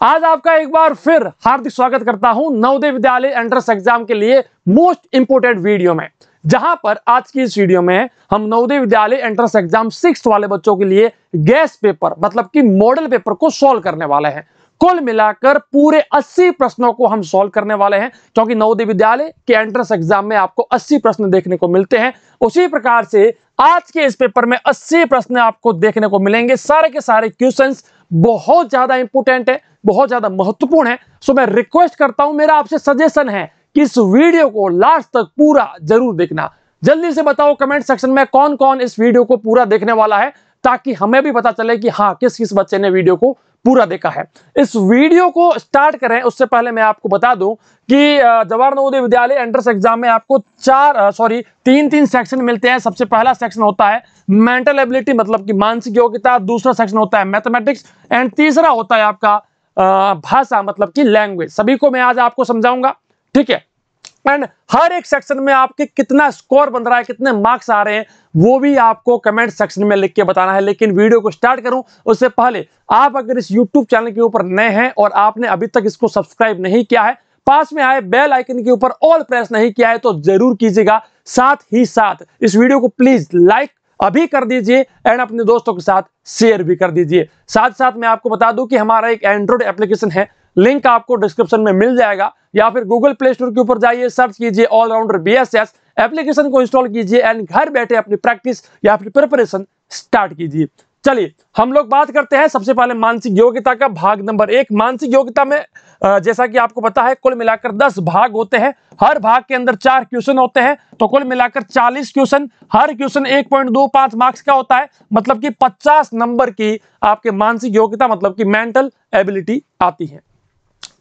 आज आपका एक बार फिर हार्दिक स्वागत करता हूं नवोदय विद्यालय एंट्रेंस एग्जाम के लिए मोस्ट इंपोर्टेंट वीडियो में, जहां पर आज की इस वीडियो में हम Navodaya Vidyalaya entrance exam 6th वाले बच्चों के लिए गैस पेपर मतलब कि मॉडल पेपर को सॉल्व करने वाले हैं। कुल मिलाकर पूरे 80 प्रश्नों को हम सॉल्व करने वाले हैं, क्योंकि नवोदय विद्यालय के एंट्रेंस एग्जाम में आपको 80 प्रश्न देखने को मिलते हैं। उसी प्रकार से आज के इस पेपर में 80 प्रश्न आपको देखने को मिलेंगे। सारे के सारे क्वेश्चंस बहुत ज्यादा इंपोर्टेंट है, बहुत ज्यादा महत्वपूर्ण है। सो मैं रिक्वेस्ट करता हूं, मेरा आपसे सजेशन है कि इस वीडियो को लास्ट तक पूरा जरूर देखना। जल्दी से बताओ कमेंट सेक्शन में कौन कौन इस वीडियो को पूरा देखने वाला है, ताकि हमें भी पता चले कि हाँ किस किस बच्चे ने वीडियो को पूरा देखा है। इस वीडियो को स्टार्ट करें उससे पहले मैं आपको बता दूं कि जवाहर नवोदय विद्यालय एंट्रेंस एग्जाम में आपको तीन सेक्शन मिलते हैं। सबसे पहला सेक्शन होता है मेंटल एबिलिटी मतलब कि मानसिक योग्यता, दूसरा सेक्शन होता है मैथमेटिक्स एंड तीसरा होता है आपका भाषा मतलब कि लैंग्वेज। सभी को मैं आज आपको समझाऊंगा, ठीक है। एंड हर एक सेक्शन में आपके कितना स्कोर बन रहा है, कितने मार्क्स आ रहे हैं, वो भी आपको कमेंट सेक्शन में लिख के बताना है। लेकिन वीडियो को स्टार्ट करूं उससे पहले आप अगर इस YouTube चैनल के ऊपर नए हैं और आपने अभी तक इसको सब्सक्राइब नहीं किया है, पास में आए बेल आइकन के ऊपर ऑल प्रेस नहीं किया है तो जरूर कीजिएगा। साथ ही साथ इस वीडियो को प्लीज लाइक अभी कर दीजिए एंड अपने दोस्तों के साथ शेयर भी कर दीजिए। साथ साथ मैं आपको बता दूं कि हमारा एक एंड्रॉइड एप्लीकेशन है, लिंक आपको डिस्क्रिप्शन में मिल जाएगा, या फिर गूगल प्ले स्टोर के ऊपर जाइए, सर्च कीजिए ऑलराउंडर BSS, एप्लीकेशन को इंस्टॉल कीजिए एंड घर बैठे अपनी प्रैक्टिस या फिर प्रिपरेशन स्टार्ट कीजिए। चलिए हम लोग बात करते हैं सबसे पहले मानसिक योग्यता का भाग नंबर 1। मानसिक योग्यता में जैसा कि आपको पता है कुल मिलाकर 10 भाग होते हैं, हर भाग के अंदर 4 क्वेश्चन होते हैं, तो कुल मिलाकर 40 क्वेश्चन, हर क्वेश्चन 1.25 मार्क्स का होता है, मतलब कि 50 नंबर की आपके मानसिक योग्यता मतलब कि मेंटल एबिलिटी आती है।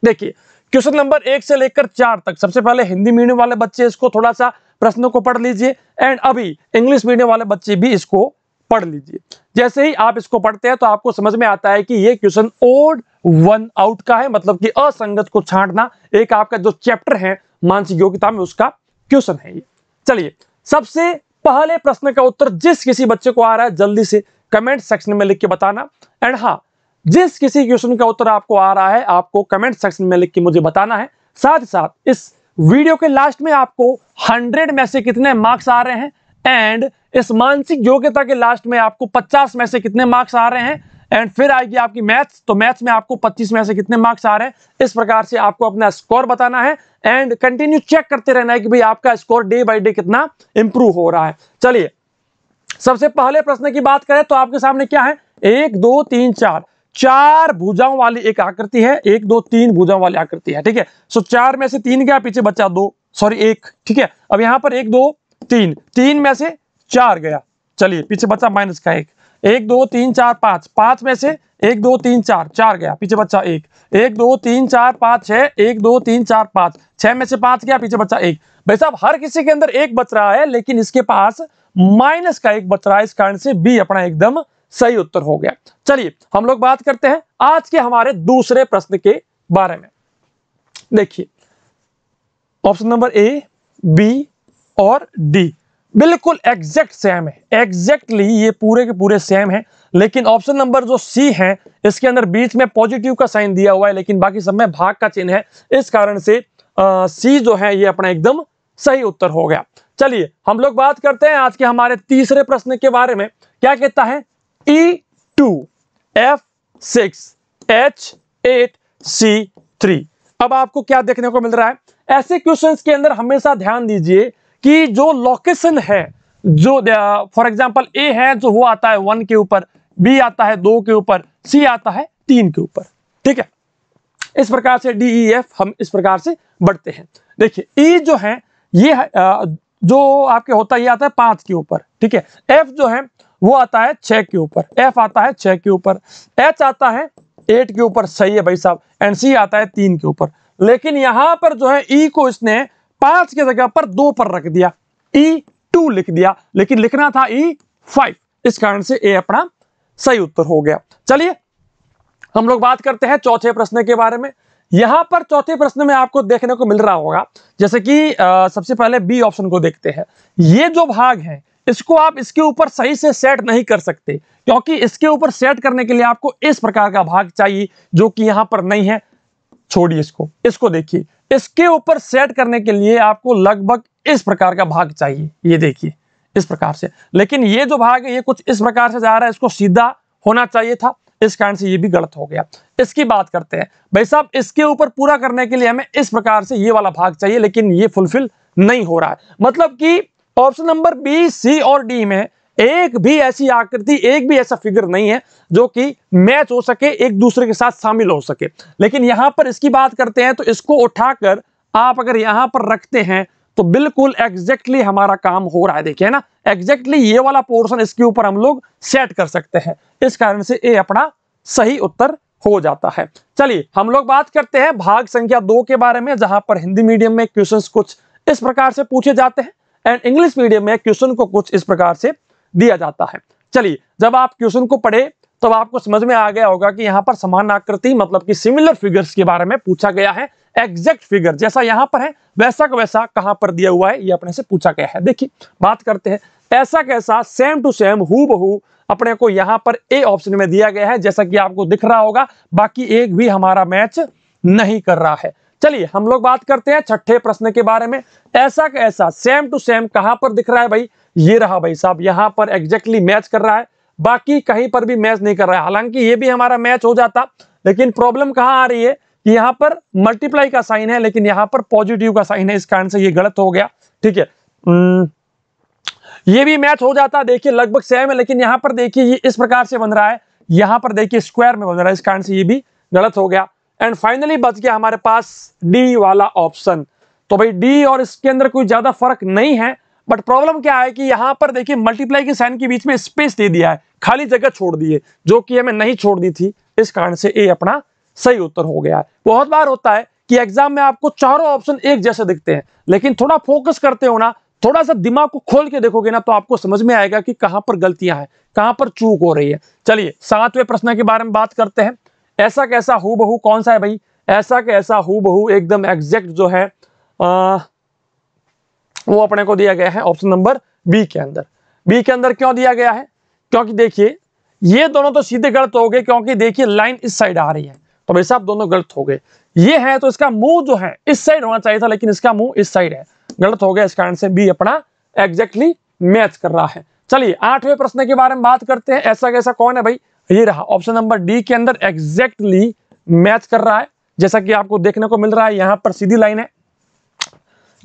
देखिए क्वेश्चन नंबर 1 से लेकर 4 तक, सबसे पहले हिंदी मीडियम वाले बच्चे इसको थोड़ा सा प्रश्नों को पढ़ लीजिए एंड अभी इंग्लिश मीडियम वाले बच्चे भी इसको पढ़ लीजिए। जैसे ही आप इसको पढ़ते हैं तो आपको समझ में आता है कि ये क्वेश्चन ओड वन आउट का है, मतलब कि असंगत को छांटना एक आपका जो चैप्टर है मानसिक योग्यता में उसका क्वेश्चन है ये। चलिए सबसे पहले प्रश्न का उत्तर जिस किसी बच्चे को आ रहा है जल्दी से कमेंट सेक्शन में लिख के बताना। एंड हाँ, जिस किसी क्वेश्चन का उत्तर आपको आ रहा है आपको कमेंट सेक्शन में लिख के मुझे बताना है। साथ ही साथ इस वीडियो के लास्ट में आपको 100 में से कितने मार्क्स आ रहे हैं एंड इस मानसिक योग्यता के लास्ट में आपको 50 में से कितने मार्क्स आ रहे हैं एंड फिर आएगी आपकी मैथ्स, तो मैथ्स में आपको 25 में से कितने मार्क्स आ रहे हैं। इस प्रकार से आपको अपना स्कोर बताना है एंड कंटिन्यू चेक करते रहना है कि भाई आपका स्कोर डे बाय डे कितना इंप्रूव हो रहा है। चलिए सबसे पहले प्रश्न की बात करें तो आपके सामने क्या है, 1 2 3 4 भुजाओं वाली एक आकृति है, 1 2 3 भुजाओं वाली आकृति है, ठीक है। सो 4 में से 3 गया, पीछे बचा 1, ठीक है। अब यहां पर 1 2 3 में से 4 गया, चलिए पीछे बचा माइनस का 1 2 3 4 5 में से 1 2 3 4 गया, पीछे बचा 1 2 3 4 5 6 1 2 3 4 5 6 में से 5 गया, पीछे बचा 1। भाई साहब हर किसी के अंदर 1 बच रहा है लेकिन इसके पास माइनस का 1 बच रहा है, इस कारण से बी अपना एकदम सही उत्तर हो गया। चलिए हम लोग बात करते हैं आज के हमारे दूसरे प्रश्न के बारे में। देखिए ऑप्शन नंबर A, B और D बिल्कुल एग्जैक्ट सेम है, एग्जैक्टली ये पूरे के पूरे सेम है। लेकिन ऑप्शन नंबर जो C है इसके अंदर बीच में पॉजिटिव का साइन दिया हुआ है, लेकिन बाकी सब में भाग का चिन्ह है, इस कारण से C जो है ये अपना एकदम सही उत्तर हो गया। चलिए हम लोग बात करते हैं आज के हमारे तीसरे प्रश्न के बारे में। क्या कहता है, E2 F6 H8 C3। अब आपको क्या देखने को मिल रहा है, ऐसे क्वेश्चंस के अंदर हमेशा ध्यान दीजिए कि जो लोकेशन है, जो फॉर एग्जांपल A है जो वो आता है 1 के ऊपर, B आता है 2 के ऊपर, C आता है 3 के ऊपर, ठीक है। इस प्रकार से D E F हम इस प्रकार से बढ़ते हैं। देखिए E जो है ये जो आपके होता है ये आता है 5 के ऊपर, ठीक है। F जो है वो आता है 6 के ऊपर, F आता है 6 के ऊपर, H आता है 8 के ऊपर, सही है भाई साहब, एंड C आता है 3 के ऊपर। लेकिन यहां पर जो है E को इसने 5 की जगह पर 2 पर रख दिया, E2 लिख दिया, लेकिन लिखना था E5, इस कारण से A अपना सही उत्तर हो गया। चलिए हम लोग बात करते हैं चौथे प्रश्न के बारे में। यहां पर चौथे प्रश्न में आपको देखने को मिल रहा होगा, जैसे कि सबसे पहले बी ऑप्शन को देखते हैं। ये जो भाग है इसको आप इसके ऊपर सही से सेट नहीं कर सकते, क्योंकि इसके ऊपर सेट करने के लिए आपको इस प्रकार का भाग चाहिए जो कि यहां पर नहीं है। छोड़िए इसको देखिए, इसके ऊपर सेट करने के लिए आपको लगभग इस प्रकार का भाग चाहिए, ये देखिए इस प्रकार से। लेकिन ये जो भाग है ये कुछ इस प्रकार से जा रहा है, इसको सीधा होना चाहिए था, इस कारण से ये भी गलत हो गया। इसकी बात करते हैं भाई साहब, इसके ऊपर पूरा करने के लिए हमें इस प्रकार से ये वाला भाग चाहिए, लेकिन ये फुलफिल नहीं हो रहा है। मतलब कि ऑप्शन नंबर बी, सी और डी में एक भी ऐसी आकृति, एक भी ऐसा फिगर नहीं है जो कि मैच हो सके, एक दूसरे के साथ शामिल हो सके। लेकिन यहां पर इसकी बात करते हैं तो इसको उठाकर आप अगर यहां पर रखते हैं तो बिल्कुल एग्जैक्टली हमारा काम हो रहा है। देखिए ना, एग्जैक्टली ये वाला पोर्शन इसके ऊपर हम लोग सेट कर सकते हैं, इस कारण से ए अपना सही उत्तर हो जाता है। चलिए हम लोग बात करते हैं भाग संख्या 2 के बारे में, जहां पर हिंदी मीडियम में क्वेश्चंस कुछ इस प्रकार से पूछे जाते हैं एंड इंग्लिश मीडियम में क्वेश्चन को कुछ इस प्रकार से दिया जाता है। चलिए जब आप क्वेश्चन को पढ़े तब आपको समझ में आ गया होगा कि यहाँ पर समान आकृति मतलब कि सिमिलर फिगर्स के बारे में पूछा गया है। एग्जैक्ट फिगर जैसा यहाँ पर है वैसा का वैसा कहां पर दिया हुआ है ये अपने से पूछा गया है। देखिए बात करते हैं, ऐसा कैसा सेम टू सेम हूबहू अपने को यहाँ पर ए ऑप्शन में दिया गया है, जैसा कि आपको दिख रहा होगा, बाकी एक भी हमारा मैच नहीं कर रहा है। चलिए हम लोग बात करते हैं छठे प्रश्न के बारे में। ऐसा कैसा सेम टू सेम कहां पर दिख रहा है भाई, ये रहा भाई साहब, यहां पर एग्जैक्टली मैच कर रहा है, बाकी कहीं पर भी मैच नहीं कर रहा है। हालांकि ये भी हमारा मैच हो जाता, लेकिन प्रॉब्लम कहां आ रही है कि यहां पर मल्टीप्लाई का साइन है लेकिन यहां पर पॉजिटिव का साइन है, इस कारण से ये गलत हो गया। ठीक है, ये भी मैच हो जाता, देखिए लगभग सेम है, लेकिन यहां पर देखिए ये इस प्रकार से बन रहा है, यहां पर देखिए स्क्वायर में बन रहा है, इस कारण से ये भी गलत हो गया। एंड फाइनली बच गया हमारे पास डी वाला ऑप्शन। तो भाई डी और इसके अंदर कोई ज्यादा फर्क नहीं है, बट प्रॉब्लम क्या है कि यहां पर देखिए मल्टीप्लाई के साइन के बीच में स्पेस दे दिया है, खाली जगह छोड़ दी है, जो कि हमें नहीं छोड़नी थी, इस कारण से ए अपना सही उत्तर हो गया है। बहुत बार होता है कि एग्जाम में आपको चारों ऑप्शन एक जैसे दिखते हैं, लेकिन थोड़ा फोकस करते हो ना, थोड़ा सा दिमाग को खोल के देखोगे ना, तो आपको समझ में आएगा कि कहां पर गलतियां हैं, कहां पर चूक हो रही है। चलिए 7वें प्रश्न के बारे में बात करते हैं। ऐसा कैसा हूबहू कौन सा है भाई, ऐसा कैसा हूबहू एकदम एग्जैक्ट जो है वो अपने को दिया गया है ऑप्शन नंबर बी के अंदर। बी के अंदर क्यों दिया गया है, क्योंकि देखिए ये दोनों तो सीधे गलत हो गए, क्योंकि देखिए लाइन इस साइड आ रही है, तो भाई साहब दोनों गलत हो गए। ये है तो इसका मुंह जो है इस साइड होना चाहिए था, लेकिन इसका मुंह इस साइड है, गलत हो गया, इस कारण से बी अपना एग्जैक्टली मैच कर रहा है। चलिए 8वें प्रश्न के बारे में बात करते हैं। ऐसा कैसा कौन है भाई, ये रहा ऑप्शन नंबर डी के अंदर एग्जैक्टली मैच कर रहा है, जैसा कि आपको देखने को मिल रहा है। यहां पर सीधी लाइन है,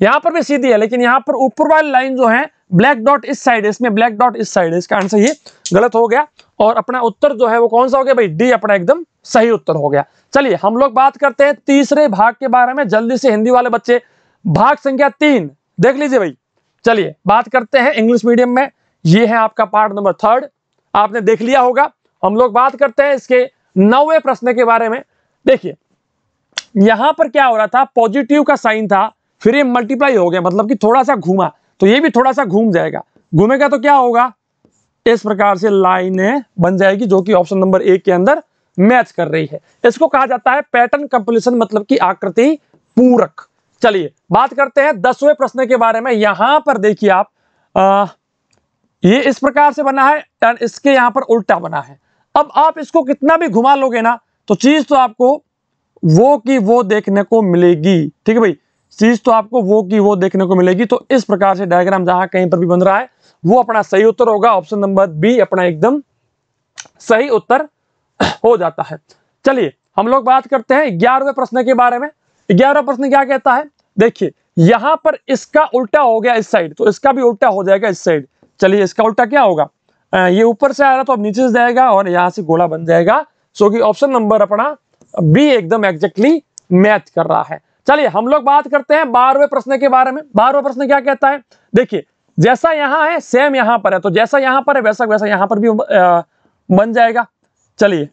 यहां पर भी सीधी है, लेकिन यहां पर ऊपर वाली लाइन जो है ब्लैक डॉट इस साइड है, इसमें ब्लैक डॉट इस साइड है, इस कारण से ये गलत हो गया और अपना उत्तर जो है वो कौन सा हो गया भाई, डी अपना एकदम सही उत्तर हो गया। चलिए हम लोग बात करते हैं तीसरे भाग के बारे में, जल्दी से हिंदी वाले बच्चे भाग संख्या 3 देख लीजिए भाई। चलिए बात करते हैं इंग्लिश मीडियम में, ये है आपका पार्ट नंबर 3, आपने देख लिया होगा। हम लोग बात करते हैं इसके 9वें प्रश्न के बारे में। देखिए यहां पर क्या हो रहा था, पॉजिटिव का साइन था, फिर ये मल्टीप्लाई हो गया, मतलब कि थोड़ा सा घूमा, तो ये भी थोड़ा सा घूम जाएगा, घूमेगा तो क्या होगा, इस प्रकार से लाइनें बन जाएगी, जो कि ऑप्शन नंबर 1 के अंदर मैच कर रही है। इसको कहा जाता है पैटर्न कंप्लीशन, मतलब कि आकृति पूरक। चलिए बात करते हैं 10वें प्रश्न के बारे में। यहां पर देखिए आप ये इस प्रकार से बना है और इसके यहां पर उल्टा बना है। अब आप इसको कितना भी घुमा लोगे ना, तो चीज तो आपको वो की वो देखने को मिलेगी। ठीक है भाई, चीज तो आपको वो की वो देखने को मिलेगी। तो इस प्रकार से डायग्राम जहां कहीं पर भी बन रहा है वो अपना सही उत्तर होगा, ऑप्शन नंबर बी अपना एकदम सही उत्तर हो जाता है। चलिए हम लोग बात करते हैं 11वें प्रश्न के बारे में। 11वां प्रश्न क्या कहता है, देखिए यहां पर इसका उल्टा हो गया इस साइड, तो इसका भी उल्टा हो जाएगा इस साइड। चलिए इसका उल्टा क्या होगा, ये ऊपर से आ रहा तो अब नीचे से जाएगा और यहां से गोला बन जाएगा, सो कि ऑप्शन नंबर अपना बी एकदम एग्जैक्टली मैच कर रहा है। चलिए हम लोग बात करते हैं 12वें प्रश्न के बारे में। 12वां प्रश्न क्या कहता है, देखिए जैसा यहां है सेम यहां पर है, तो जैसा यहां पर है वैसा वैसा यहां पर भी बन जाएगा। चलिए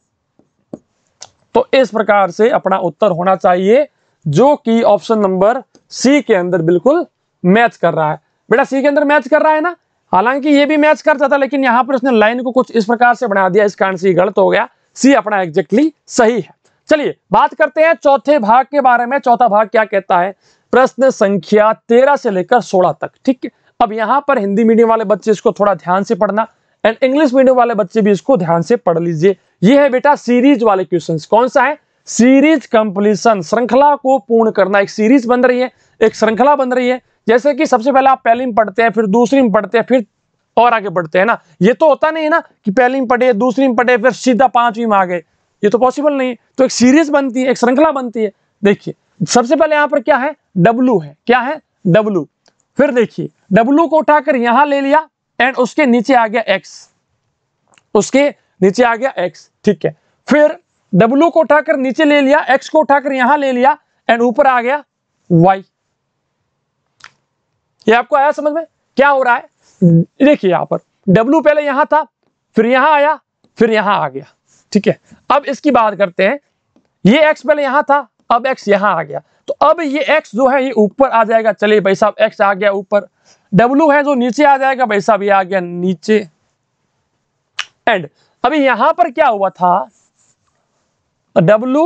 तो इस प्रकार से अपना उत्तर होना चाहिए, जो कि ऑप्शन नंबर सी के अंदर बिल्कुल मैच कर रहा है। बेटा सी के अंदर मैच कर रहा है ना, हालांकि ये भी मैच करता था, लेकिन यहां पर उसने लाइन को कुछ इस प्रकार से बना दिया, इस कारण से गलत हो गया। सी अपना एग्जैक्टली सही है। चलिए बात करते हैं चौथे भाग के बारे में। चौथा भाग क्या कहता है, प्रश्न संख्या 13 से लेकर 16 तक। ठीक है, अब यहां पर हिंदी मीडियम वाले बच्चे इसको थोड़ा ध्यान से पढ़ना एंड इंग्लिश मीडियम वाले बच्चे भी इसको ध्यान से पढ़ लीजिए। ये है बेटा सीरीज वाले क्वेश्चंस। कौन सा है? सीरीज कंप्लीशन, श्रृंखला को पूर्ण करना। एक सीरीज बन रही है, एक श्रृंखला बन रही है। जैसे कि सबसे पहले आप पहली में पढ़ते हैं, फिर दूसरी में पढ़ते हैं, फिर और आगे बढ़ते हैं ना। ये तो होता नहीं है ना कि पहली में पढ़े, दूसरी में पढ़े, फिर सीधा पांचवी में आ गए। ये तो पॉसिबल नहीं है। तो एक सीरीज बनती है, एक श्रृंखला बनती है। देखिए सबसे पहले यहां पर क्या है? डब्लू है। क्या है? डब्लू। फिर देखिए डब्लू को उठाकर यहां ले लिया एंड उसके नीचे आ गया एक्स, उसके नीचे आ गया एक्स, ठीक है। फिर डब्लू को उठाकर नीचे ले लिया, एक्स को उठाकर यहां ले लिया एंड ऊपर आ गया वाई। ये आपको आया समझ में क्या हो रहा है? देखिए यहां पर डब्लू पहले यहां था, फिर यहां आया, फिर यहां आ गया, ठीक है। अब इसकी बात करते हैं। ये एक्स पहले यहां था, अब एक्स यहां आ गया, तो अब ये एक्स जो है ये ऊपर आ जाएगा। चलिए भाई साहब एक्स आ गया ऊपर, डब्लू है जो नीचे आ जाएगा भाई साहब, ये आ गया नीचे। एंड अभी यहां पर क्या हुआ था? डब्लू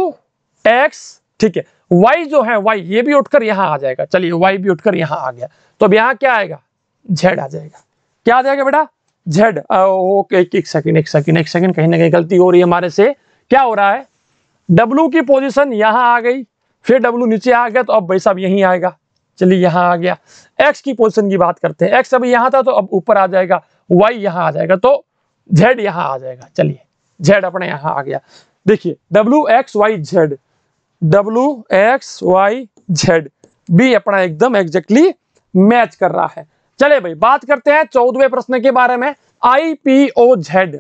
एक्स, ठीक है। वाई जो है वाई ये भी उठकर यहां आ जाएगा। चलिए वाई भी उठकर यहां आ गया, तो अब यहां क्या आएगा? जेड आ जाएगा। क्या आ जाएगा बेटा? जेड। ओके एक सेकंड, कहीं ना कहीं गलती हो रही है हमारे से। क्या हो रहा है? डब्लू की पोजीशन यहां आ गई, फिर डब्लू नीचे आ गया, तो अब भाई साहब यहीं आएगा। चलिए यहां आ गया। एक्स की पोजीशन की बात करते हैं। एक्स अभी यहां था तो अब ऊपर आ जाएगा, वाई यहां आ जाएगा, तो जेड यहां आ जाएगा। चलिए जेड अपने यहां आ गया। देखिए W X Y Z, W X Y Z भी अपना एकदम एग्जैक्टली मैच कर रहा है। चले भाई बात करते हैं 14वें प्रश्न के बारे में। I P O Z,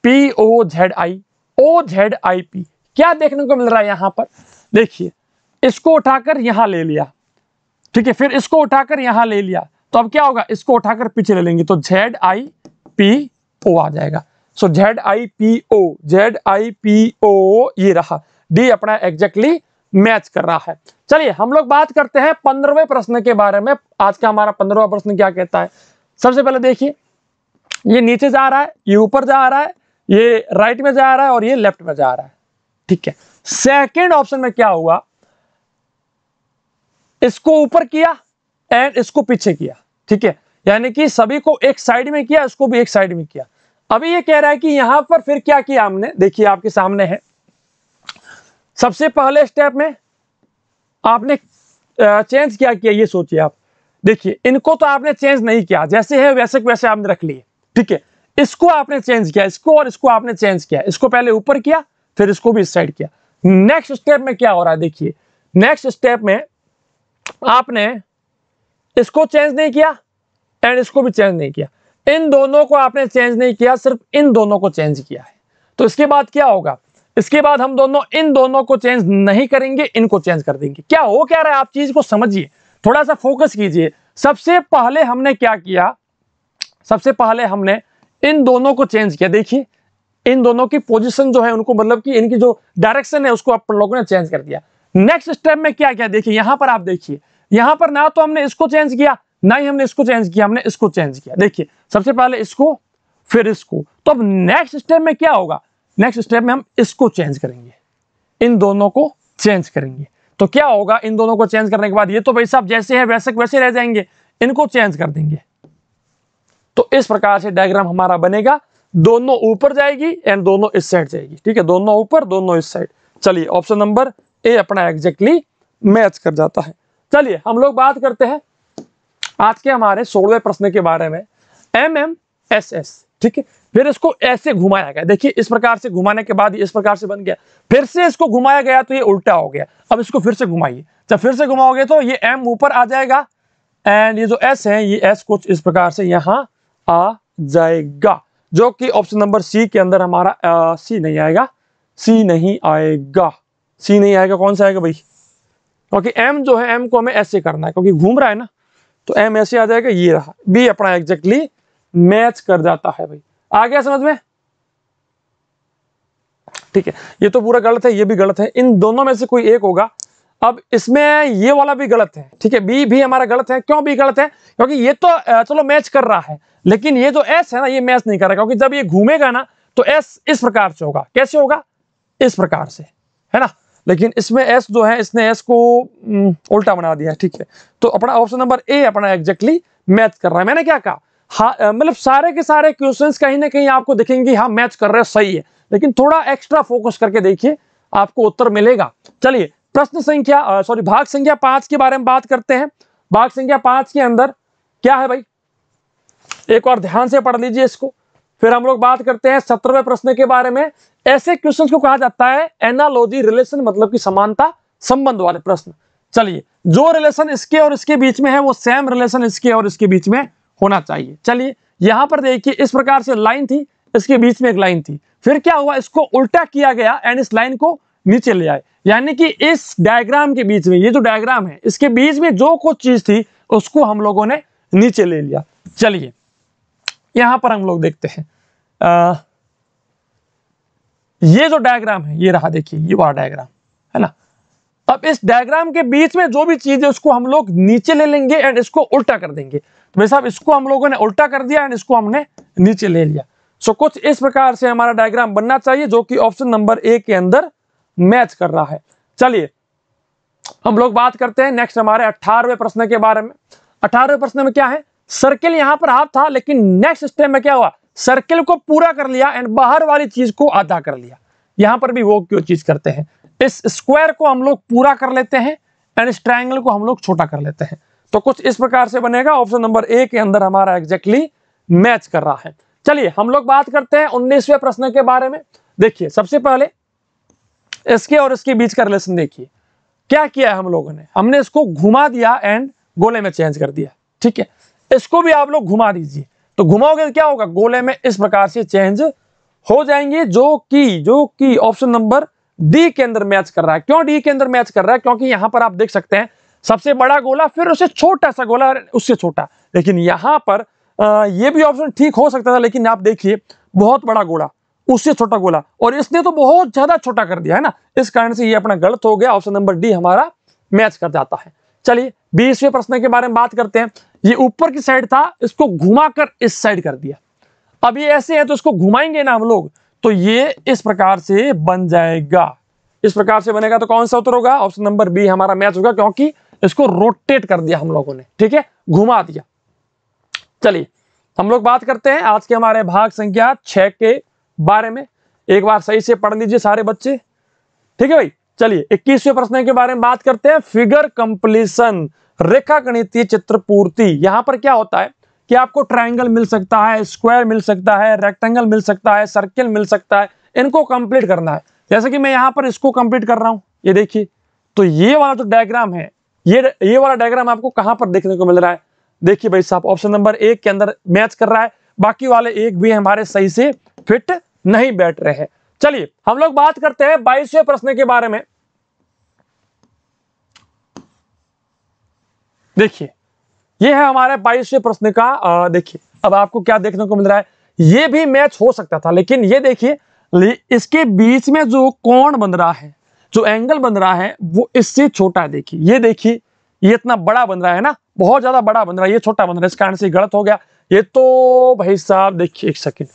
P O Z I, O Z I P, क्या देखने को मिल रहा है यहां पर? देखिए इसको उठाकर यहां ले लिया, ठीक है, फिर इसको उठाकर यहां ले लिया, तो अब क्या होगा? इसको उठाकर पीछे ले लेंगे, तो जेड आई पी ओ आ जाएगा। So Z I P O, Z I P O ये रहा। डी अपना एग्जैक्टली मैच कर रहा है। चलिए हम लोग बात करते हैं 15वें प्रश्न के बारे में। आज का हमारा 15वां प्रश्न क्या कहता है? सबसे पहले देखिए ये नीचे जा रहा है, ये ऊपर जा रहा है, ये राइट में जा रहा है और ये लेफ्ट में जा रहा है, ठीक है। सेकंड ऑप्शन में क्या हुआ? इसको ऊपर किया एंड इसको पीछे किया, ठीक है, यानी कि सभी को एक साइड में किया, इसको भी एक साइड में किया। अभी ये कह रहा है कि यहां पर फिर क्या किया हमने? देखिए आपके सामने है। सबसे पहले स्टेप में आपने चेंज क्या किया ये सोचिए आप। देखिए इनको तो आपने चेंज नहीं किया, जैसे है वैसे वैसे आपने रख लिए, ठीक है। इसको आपने चेंज किया, इसको और इसको आपने चेंज किया। इसको पहले ऊपर किया, फिर इसको भी इस साइड किया। नेक्स्ट स्टेप में क्या हो रहा है? देखिए नेक्स्ट स्टेप में आपने इसको चेंज नहीं किया एंड इसको भी चेंज नहीं किया। इन दोनों को आपने चेंज नहीं किया, सिर्फ इन दोनों को चेंज किया है। तो इसके बाद क्या होगा? इसके बाद हम दोनों इन दोनों को चेंज नहीं करेंगे, इनको चेंज कर देंगे। क्या हो क्या रहा है? आप चीज को समझिए, थोड़ा सा फोकस कीजिए। सबसे पहले हमने क्या किया? सबसे पहले हमने इन दोनों को चेंज किया। देखिए इन दोनों की पोजीशन जो है उनको, मतलब कि इनकी जो डायरेक्शन है उसको आप लोगों ने चेंज कर दिया। नेक्स्ट स्टेप में क्या किया? देखिए यहां पर आप देखिए, यहां पर ना तो हमने इसको चेंज किया, ना ही हमने इसको चेंज किया, हमने इसको चेंज किया। देखिए सबसे पहले इसको, फिर इसको। तो अब नेक्स्ट स्टेप में क्या होगा? नेक्स्ट स्टेप में हम इसको चेंज करेंगे, इन दोनों को चेंज करेंगे। तो क्या होगा? इन दोनों को चेंज करने के बाद ये तो भाई साहब जैसे है वैसे वैसे रह जाएंगे, इनको चेंज कर देंगे। तो इस प्रकार से डायग्राम हमारा बनेगा। दोनों ऊपर जाएगी एंड दोनों इस साइड जाएगी, ठीक है, दोनों ऊपर दोनों इस साइड। चलिए ऑप्शन नंबर ए अपना एग्जैक्टली मैच कर जाता है। चलिए हम लोग बात करते हैं आज के हमारे 16वें प्रश्न के बारे में। MMSS, ठीक है, फिर इसको ऐसे घुमाया गया। देखिए इस प्रकार से घुमाने के बाद इस प्रकार से बन गया, फिर से इसको घुमाया गया तो ये उल्टा हो गया। अब इसको फिर से घुमाइए, जब फिर से घुमाओगे तो ये M ऊपर आ जाएगा एंड ये जो S है ये S कुछ इस प्रकार से यहां आ जाएगा, जो कि ऑप्शन नंबर सी के अंदर हमारा सी नहीं आएगा, सी नहीं आएगा, सी नहीं आएगा। कौन सा आएगा भाई? क्योंकि M जो है M को हमें ऐसे करना है, क्योंकि घूम रहा है ना, तो M ऐसे आ जाएगा। ये रहा, बी अपना एग्जैक्टली मैच कर जाता है भाई। आ गया समझ में? ठीक है, ये तो पूरा गलत है, ये भी गलत है, इन दोनों में से कोई एक होगा। अब इसमें ये वाला भी गलत है, ठीक है, बी भी हमारा गलत है। क्यों बी गलत है? क्योंकि ये तो चलो मैच कर रहा है, लेकिन ये जो एस है ना ये मैच नहीं कर रहा, क्योंकि जब ये घूमेगा ना तो एस इस प्रकार से होगा। कैसे होगा? इस प्रकार से, है ना। लेकिन इसमें एस जो है इसने एस को उल्टा बना दिया, ठीक है। तो अपना ऑप्शन नंबर ए अपना एग्जैक्टली मैच कर रहा है। मैंने क्या कहा, हाँ मतलब सारे के सारे क्वेश्चंस कहीं ना कहीं आपको दिखेंगे हाँ मैच कर रहे हैं, सही है, लेकिन थोड़ा एक्स्ट्रा फोकस करके देखिए, आपको उत्तर मिलेगा। चलिए प्रश्न संख्या भाग संख्या 5 के बारे में बात करते हैं। भाग संख्या 5 के अंदर क्या है भाई, एक और ध्यान से पढ़ लीजिए इसको। फिर हम लोग बात करते हैं 17वें प्रश्न के बारे में। ऐसे क्वेश्चंस को कहा जाता है एनालॉजी रिलेशन, मतलब कि समानता संबंध वाले प्रश्न। चलिए जो रिलेशन इसके और इसके बीच में है वो सेम रिलेशन इसके और इसके बीच में होना चाहिए। चलिए यहां पर देखिए इस प्रकार से लाइन थी, इसके बीच में एक लाइन थी, फिर क्या हुआ, इसको उल्टा किया गया एंड इस लाइन को नीचे ले आए, यानी कि इस डायग्राम के बीच में, ये जो डायग्राम है इसके बीच में जो कुछ चीज थी उसको हम लोगों ने नीचे ले लिया। चलिए यहां पर हम लोग देखते हैं, ये जो डायग्राम है ये रहा, देखिए ये वाला डायग्राम है ना। अब इस डायग्राम के बीच में जो भी चीज है उसको हम लोग नीचे ले लेंगे एंड इसको उल्टा कर देंगे। तो भाई साहब इसको हम लोगों ने उल्टा कर दिया एंड इसको हमने नीचे ले लिया। सो कुछ इस प्रकार से हमारा डायग्राम बनना चाहिए जो कि ऑप्शन नंबर ए के अंदर मैच कर रहा है। चलिए हम लोग बात करते हैं नेक्स्ट हमारे 18वें प्रश्न के बारे में। 18वें प्रश्न में क्या है, सर्किल यहां पर हाफ था, लेकिन नेक्स्ट स्टेप में क्या हुआ, सर्किल को पूरा कर लिया एंड बाहर वाली चीज को आधा कर लिया। यहां पर भी वो क्यों चीज करते हैं, इस स्क्वायर को हम लोग पूरा कर लेते हैं एंड इस ट्रायंगल को हम लोग छोटा कर लेते हैं। तो कुछ इस प्रकार से बनेगा, ऑप्शन नंबर ए के अंदर हमारा एग्जैक्टली मैच कर रहा है। चलिए हम लोग बात करते हैं 19वें प्रश्न के बारे में। देखिए सबसे पहले इसके और इसके बीच का रिलेशन देखिए, क्या किया है हम लोगों ने, हमने इसको घुमा दिया एंड गोले में चेंज कर दिया। ठीक है, इसको भी आप लोग घुमा दीजिए, तो घुमाओगे तो क्या होगा, गोले में इस प्रकार से चेंज हो जाएंगे, जो कि ऑप्शन नंबर डी के अंदर मैच कर रहा है। क्यों डी के अंदर मैच कर रहा है, क्योंकि यहां पर आप देख सकते हैं सबसे बड़ा गोला, फिर उससे छोटा सा गोला, उससे छोटा। लेकिन यहां पर ये भी ऑप्शन ठीक हो सकता था, लेकिन आप देखिए बहुत बड़ा गोला, उससे छोटा गोला, और इसने तो बहुत ज्यादा छोटा कर दिया है ना, इस कारण से ये अपना गलत हो गया। ऑप्शन नंबर डी हमारा मैच कर जाता है। चलिए 20वें प्रश्न के बारे में बात करते हैं। ये ऊपर की साइड था, इसको घुमाकर इस साइड कर दिया। अब ये ऐसे है तो इसको घुमाएंगे ना हम लोग, तो ये इस प्रकार से बन जाएगा, इस प्रकार से बनेगा। तो कौन सा उत्तर होगा, ऑप्शन नंबर बी हमारा मैच होगा, क्योंकि इसको रोटेट कर दिया हम लोगों ने। ठीक है, घुमा दिया। चलिए हम लोग बात करते हैं आज के हमारे भाग संख्या 6 के बारे में। एक बार सही से पढ़ लीजिए सारे बच्चे, ठीक है भाई। चलिए 21वें प्रश्न के बारे में बात करते हैं, फिगर कंप्लीशन, रेखा गणितीय चित्र पूर्ति। यहां पर क्या होता है कि आपको ट्रायंगल मिल सकता है, स्क्वायर मिल सकता है, रेक्टेंगल मिल सकता है, सर्किल मिल सकता है, इनको कंप्लीट करना है। जैसे कि मैं यहां पर इसको कंप्लीट कर रहा हूं, ये देखिए। तो ये वाला जो डायग्राम है, ये वाला डायग्राम आपको कहां पर देखने को मिल रहा है, देखिए भाई साहब ऑप्शन नंबर 1 के अंदर मैच कर रहा है, बाकी वाले एक भी हमारे सही से फिट नहीं बैठ रहे हैं। चलिए हम लोग बात करते हैं 22वें प्रश्न के बारे में। देखिए ये है हमारे 22वें प्रश्न का, देखिए अब आपको क्या देखने को मिल रहा है, ये भी मैच हो सकता था, लेकिन ये देखिए इसके बीच में जो कोण बन रहा है, जो एंगल बन रहा है, वो इससे छोटा है। देखिए ये इतना बड़ा बन रहा है ना, बहुत ज्यादा बड़ा बन रहा है, ये छोटा बन रहा है, इस कारण से गलत हो गया। ये तो भाई साहब देखिए, एक सेकेंड,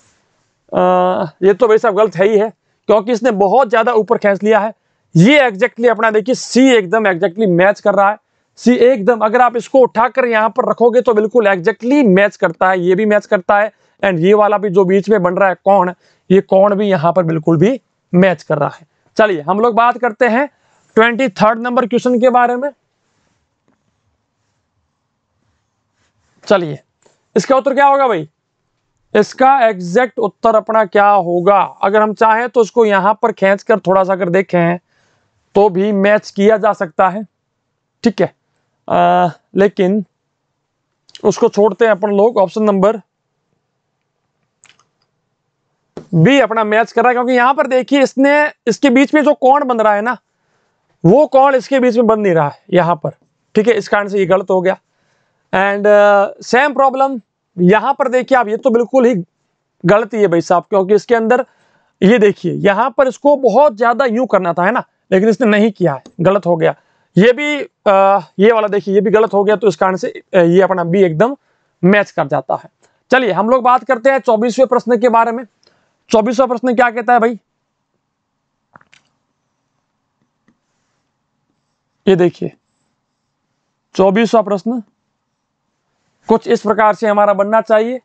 ये तो भाई साहब गलत है ही है, क्योंकि इसने बहुत ज्यादा ऊपर खींच लिया है। ये एग्जैक्टली अपना देखिए सी एकदम एग्जैक्टली मैच कर रहा है, सी एकदम, अगर आप इसको उठाकर यहां पर रखोगे तो बिल्कुल एग्जैक्टली मैच करता है, ये भी मैच करता है, एंड ये वाला भी जो बीच में बन रहा है कोण, ये कोण भी यहां पर बिल्कुल भी मैच कर रहा है। चलिए हम लोग बात करते हैं 23rd नंबर क्वेश्चन के बारे में। चलिए इसका उत्तर क्या होगा भाई, इसका एग्जैक्ट उत्तर अपना क्या होगा, अगर हम चाहें तो इसको यहां पर खींचकर थोड़ा सा अगर देखें तो भी मैच किया जा सकता है। ठीक है, लेकिन उसको छोड़ते हैं अपन लोग, ऑप्शन नंबर बी अपना मैच कर रहा है, क्योंकि यहां पर देखिए इसने इसके बीच में जो कोण बन रहा है ना, वो कोण इसके बीच में बन नहीं रहा है यहां पर। ठीक है, इस कारण से ये गलत हो गया। एंड सेम प्रॉब्लम यहां पर देखिए आप, ये तो बिल्कुल ही गलत ही है भाई साहब, क्योंकि इसके अंदर ये देखिए यहां पर इसको बहुत ज्यादा यूं करना था है ना, लेकिन इसने नहीं किया है, गलत हो गया। ये भी ये वाला देखिए, ये भी गलत हो गया, तो इस कारण से ये अपना बी एकदम मैच कर जाता है। चलिए हम लोग बात करते हैं 24वें प्रश्न के बारे में। 24वां प्रश्न क्या कहता है भाई, ये देखिए 24वां प्रश्न, कुछ इस प्रकार से हमारा बनना चाहिए।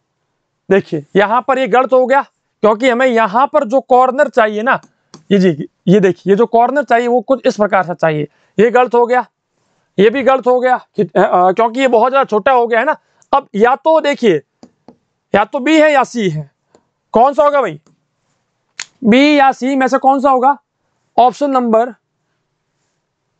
देखिए यहां पर ये गलत हो गया, क्योंकि हमें यहां पर जो कॉर्नर चाहिए ना, ये देखिए, ये जो कॉर्नर चाहिए वो कुछ इस प्रकार से चाहिए। ये गलत हो गया, ये भी गलत हो गया, क्योंकि ये बहुत ज्यादा छोटा हो गया है ना। अब या तो देखिए, या तो बी है या सी है, कौन सा होगा भाई? बी या सी में से कौन सा होगा? ऑप्शन नंबर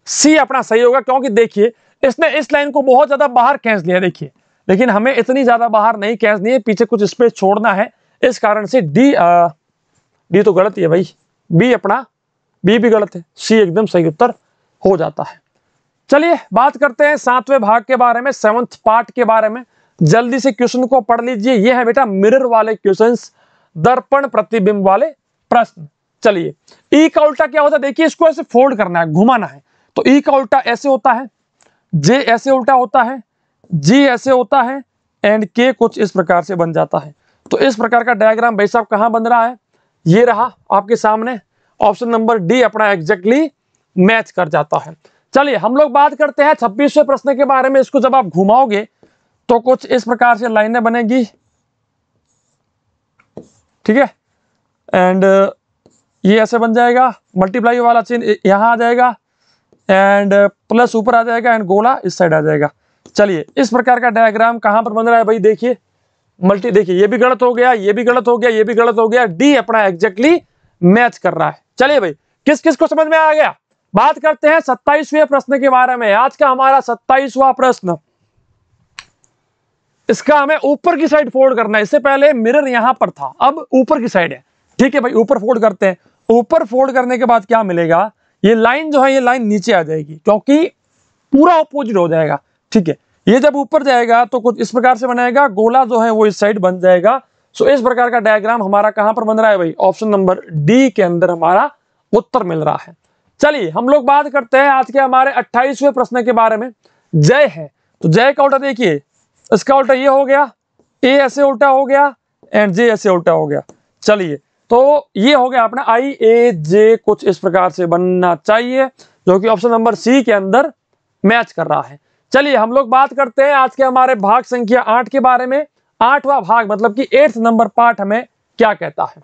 सी अपना सही होगा, क्योंकि देखिए इसने इस लाइन को बहुत ज्यादा बाहर खींच लिया। देखिए, लेकिन हमें इतनी ज्यादा बाहर नहीं खींचनी है, पीछे कुछ स्पेस छोड़ना है। इस कारण से डी तो गलत ही है भाई, बी भी गलत है, सी एकदम सही उत्तर हो जाता है। चलिए बात करते हैं 7वें भाग के बारे में, 7th पार्ट के बारे में। जल्दी से क्वेश्चन को पढ़ लीजिए। ये है बेटा मिरर वाले क्वेश्चंस, दर्पण प्रतिबिंब वाले प्रश्न। चलिए, ई का उल्टा क्या होता है? देखिए, इसको ऐसे फोल्ड करना है, घुमाना है। तो ई का उल्टा ऐसे होता है, जे ऐसे उल्टा होता है, जी ऐसे होता है, एंड के कुछ इस प्रकार से बन जाता है। तो इस प्रकार का डायग्राम भाई साहब कहां बन रहा है? ये रहा आपके सामने। ऑप्शन नंबर डी अपना एग्जैक्टली मैच कर जाता है। चलिए हम लोग बात करते हैं 26वें प्रश्न के बारे में। इसको जब आप घुमाओगे तो कुछ इस प्रकार से लाइनें बनेगी, ठीक है। एंड ये ऐसे बन जाएगा, मल्टीप्लाई वाला चिन्ह यहां आ जाएगा, एंड प्लस ऊपर आ जाएगा, एंड गोला इस साइड आ जाएगा। चलिए, इस प्रकार का डायग्राम कहां पर बन रहा है भाई? देखिए देखिए, ये भी गलत हो गया, ये भी गलत हो गया, ये भी गलत हो गया। डी अपना एग्जैक्टली मैच कर रहा है। चलिए भाई, किस किस को समझ में आ गया? बात करते हैं 27वें प्रश्न के बारे में। आज का हमारा 27वां प्रश्न, इसका हमें ऊपर की साइड फोल्ड करना है। इससे पहले मिरर यहां पर था, अब ऊपर की साइड है, ठीक है भाई। ऊपर फोल्ड करते हैं। ऊपर फोल्ड करने के बाद क्या मिलेगा? ये लाइन जो है, ये लाइन नीचे आ जाएगी, क्योंकि पूरा ऑपोजिट हो जाएगा, ठीक है। ये जब ऊपर जाएगा तो कुछ इस प्रकार से बनाएगा, गोला जो है वो इस साइड बन जाएगा। सो इस प्रकार का डायग्राम हमारा कहां पर बन रहा है भाई? ऑप्शन नंबर डी के अंदर हमारा उत्तर मिल रहा है। चलिए हम लोग बात करते हैं आज के हमारे 28वें प्रश्न के बारे में। जय है, तो जय का उल्टा देखिए, इसका उल्टा ये हो गया, ए ऐसे उल्टा हो गया, एंड जे ऐसे उल्टा हो गया। चलिए, तो ये हो गया अपना आई ए जे कुछ इस प्रकार से बनना चाहिए, जो कि ऑप्शन नंबर सी के अंदर मैच कर रहा है। चलिए हम लोग बात करते हैं आज के हमारे भाग संख्या 8 के बारे में। 8वां भाग मतलब कि 8th नंबर पार्ट हमें क्या कहता है?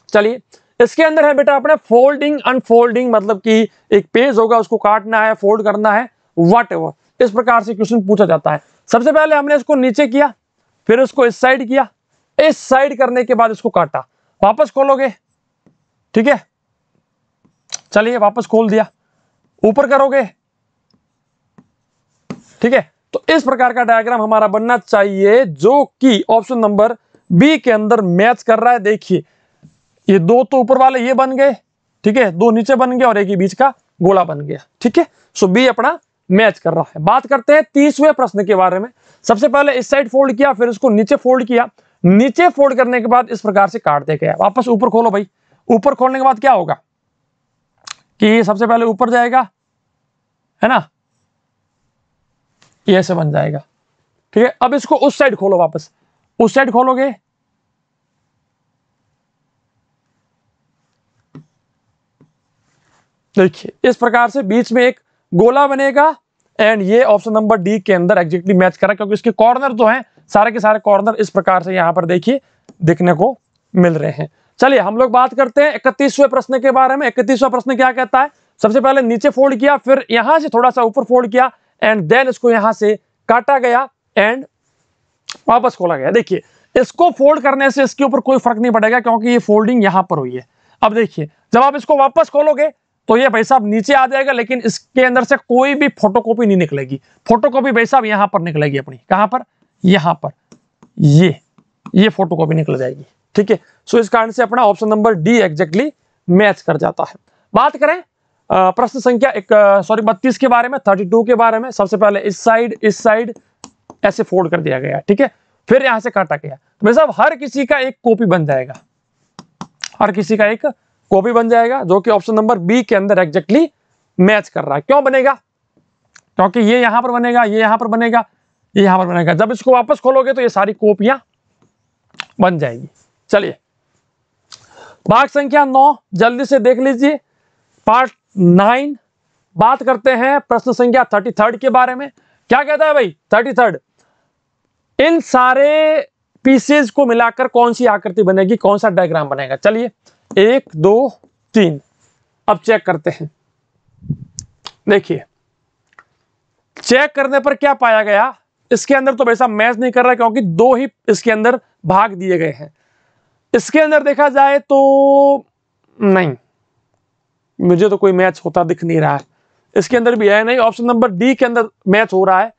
चलिए, इसके अंदर है बेटा अपने फोल्डिंग अनफोल्डिंग, मतलब कि एक पेज होगा, उसको काटना है, फोल्ड करना है, व्हाटएवर। इस प्रकार से क्वेश्चन पूछा जाता है। सबसे पहले हमने इसको नीचे किया, फिर इसको इस साइड किया, इस साइड करने के बाद इसको काटा, वापस खोलोगे, ठीक है। चलिए वापस खोल दिया, ऊपर करोगे, ठीक है। तो इस प्रकार का डायग्राम हमारा बनना चाहिए, जो कि ऑप्शन नंबर बी के अंदर मैच कर रहा है। देखिए, ये दो तो ऊपर वाले ये बन गए, ठीक है, दो नीचे बन गए और एक ही बीच का गोला बन गया, ठीक है। सो बी अपना मैच कर रहा है। बात करते हैं 30वें प्रश्न के बारे में। सबसे पहले इस साइड फोल्ड किया, फिर इसको नीचे फोल्ड किया, नीचे फोल्ड करने के बाद इस प्रकार से काट दिया गया। वापस ऊपर खोलो भाई, ऊपर खोलने के बाद क्या होगा कि सबसे पहले ऊपर जाएगा, है ना, ये ऐसे बन जाएगा, ठीक है। अब इसको उस साइड खोलो, वापस उस साइड खोलोगे, देखिए इस प्रकार से बीच में एक गोला बनेगा, एंड ये ऑप्शन नंबर डी के अंदर एग्जैक्टली मैच करा, क्योंकि इसके कॉर्नर जो हैं, सारे के सारे कॉर्नर इस प्रकार से यहां पर देखिए दिखने को मिल रहे हैं। चलिए हम लोग बात करते हैं 31वें प्रश्न के बारे में। 31वां प्रश्न क्या कहता है? सबसे पहले नीचे फोल्ड किया, फिर यहां से थोड़ा सा ऊपर फोल्ड किया, एंड देन इसको यहां से काटा गया, एंड वापस खोला गया। देखिए, इसको फोल्ड करने से इसके ऊपर कोई फर्क नहीं पड़ेगा, क्योंकि ये फोल्डिंग यहां पर हुई है। अब देखिए, जब आप इसको वापस खोलोगे तो ये भाई साहब नीचे आ जाएगा, लेकिन इसके अंदर से कोई भी फोटोकॉपी नहीं निकलेगी। फोटोकॉपी भाई साहब यहां पर निकलेगी अपनी, कहां पर? यहां पर, ये फोटोकॉपी निकल जाएगी, ठीक है। सो इस कारण से अपना option number D exactly match कर जाता है। बात करें प्रश्न संख्या 32 के बारे में, 32 के बारे में। सबसे पहले इस साइड ऐसे फोल्ड कर दिया गया, ठीक है, फिर यहां से काटा गया। तो भाई साहब हर किसी का एक कॉपी बन जाएगा, हर किसी का एक कॉपी बन जाएगा, जो कि ऑप्शन नंबर बी के अंदर एग्जैक्टली मैच कर रहा है। क्यों बनेगा? क्योंकि ये यहां पर बनेगा, ये यहां पर बनेगा, ये यहां पर बनेगा। जब इसको वापस खोलोगे तो ये सारी कॉपियां बन जाएगी। चलिए भाग संख्या 9 जल्दी से देख लीजिए, पार्ट 9। बात करते हैं प्रश्न संख्या 33 के बारे में। क्या कहता है भाई? 33 इन सारे पीसेज को मिलाकर कौन सी आकृति बनेगी, कौन सा डायग्राम बनेगा। चलिए 1 2 3 अब चेक करते हैं। देखिए चेक करने पर क्या पाया गया, इसके अंदर तो वैसा मैच नहीं कर रहा क्योंकि 2 ही इसके अंदर भाग दिए गए हैं। इसके अंदर देखा जाए तो नहीं, मुझे तो कोई मैच होता दिख नहीं रहा है। इसके अंदर भी है नहीं। ऑप्शन नंबर डी के अंदर मैच हो रहा है।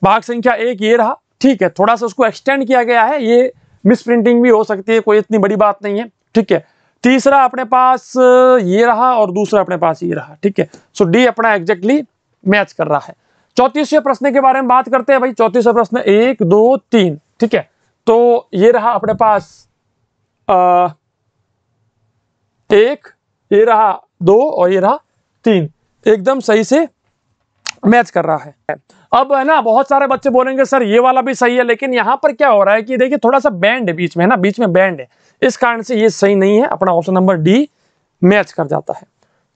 भाग संख्या 1 ये रहा, ठीक है, थोड़ा सा उसको एक्सटेंड किया गया है, ये मिस प्रिंटिंग भी हो सकती है, कोई इतनी बड़ी बात नहीं है, ठीक है। तीसरा अपने पास ये रहा और दूसरा अपने पास ये रहा, ठीक है। सो डी अपना एग्जैक्टली मैच कर रहा है। 34वें प्रश्न के बारे में बात करते हैं भाई। 34वां प्रश्न 1 2 3, ठीक है। तो ये रहा अपने पास 1, ये रहा 2 और ये रहा 3, एकदम सही से मैच कर रहा है। अब है ना, बहुत सारे बच्चे बोलेंगे सर ये वाला भी सही है, लेकिन यहां पर क्या हो रहा है कि देखिए थोड़ा सा बैंड है बीच में, है ना, बीच में बैंड है, इस कारण से ये सही नहीं है। अपना ऑप्शन नंबर डी मैच कर जाता है।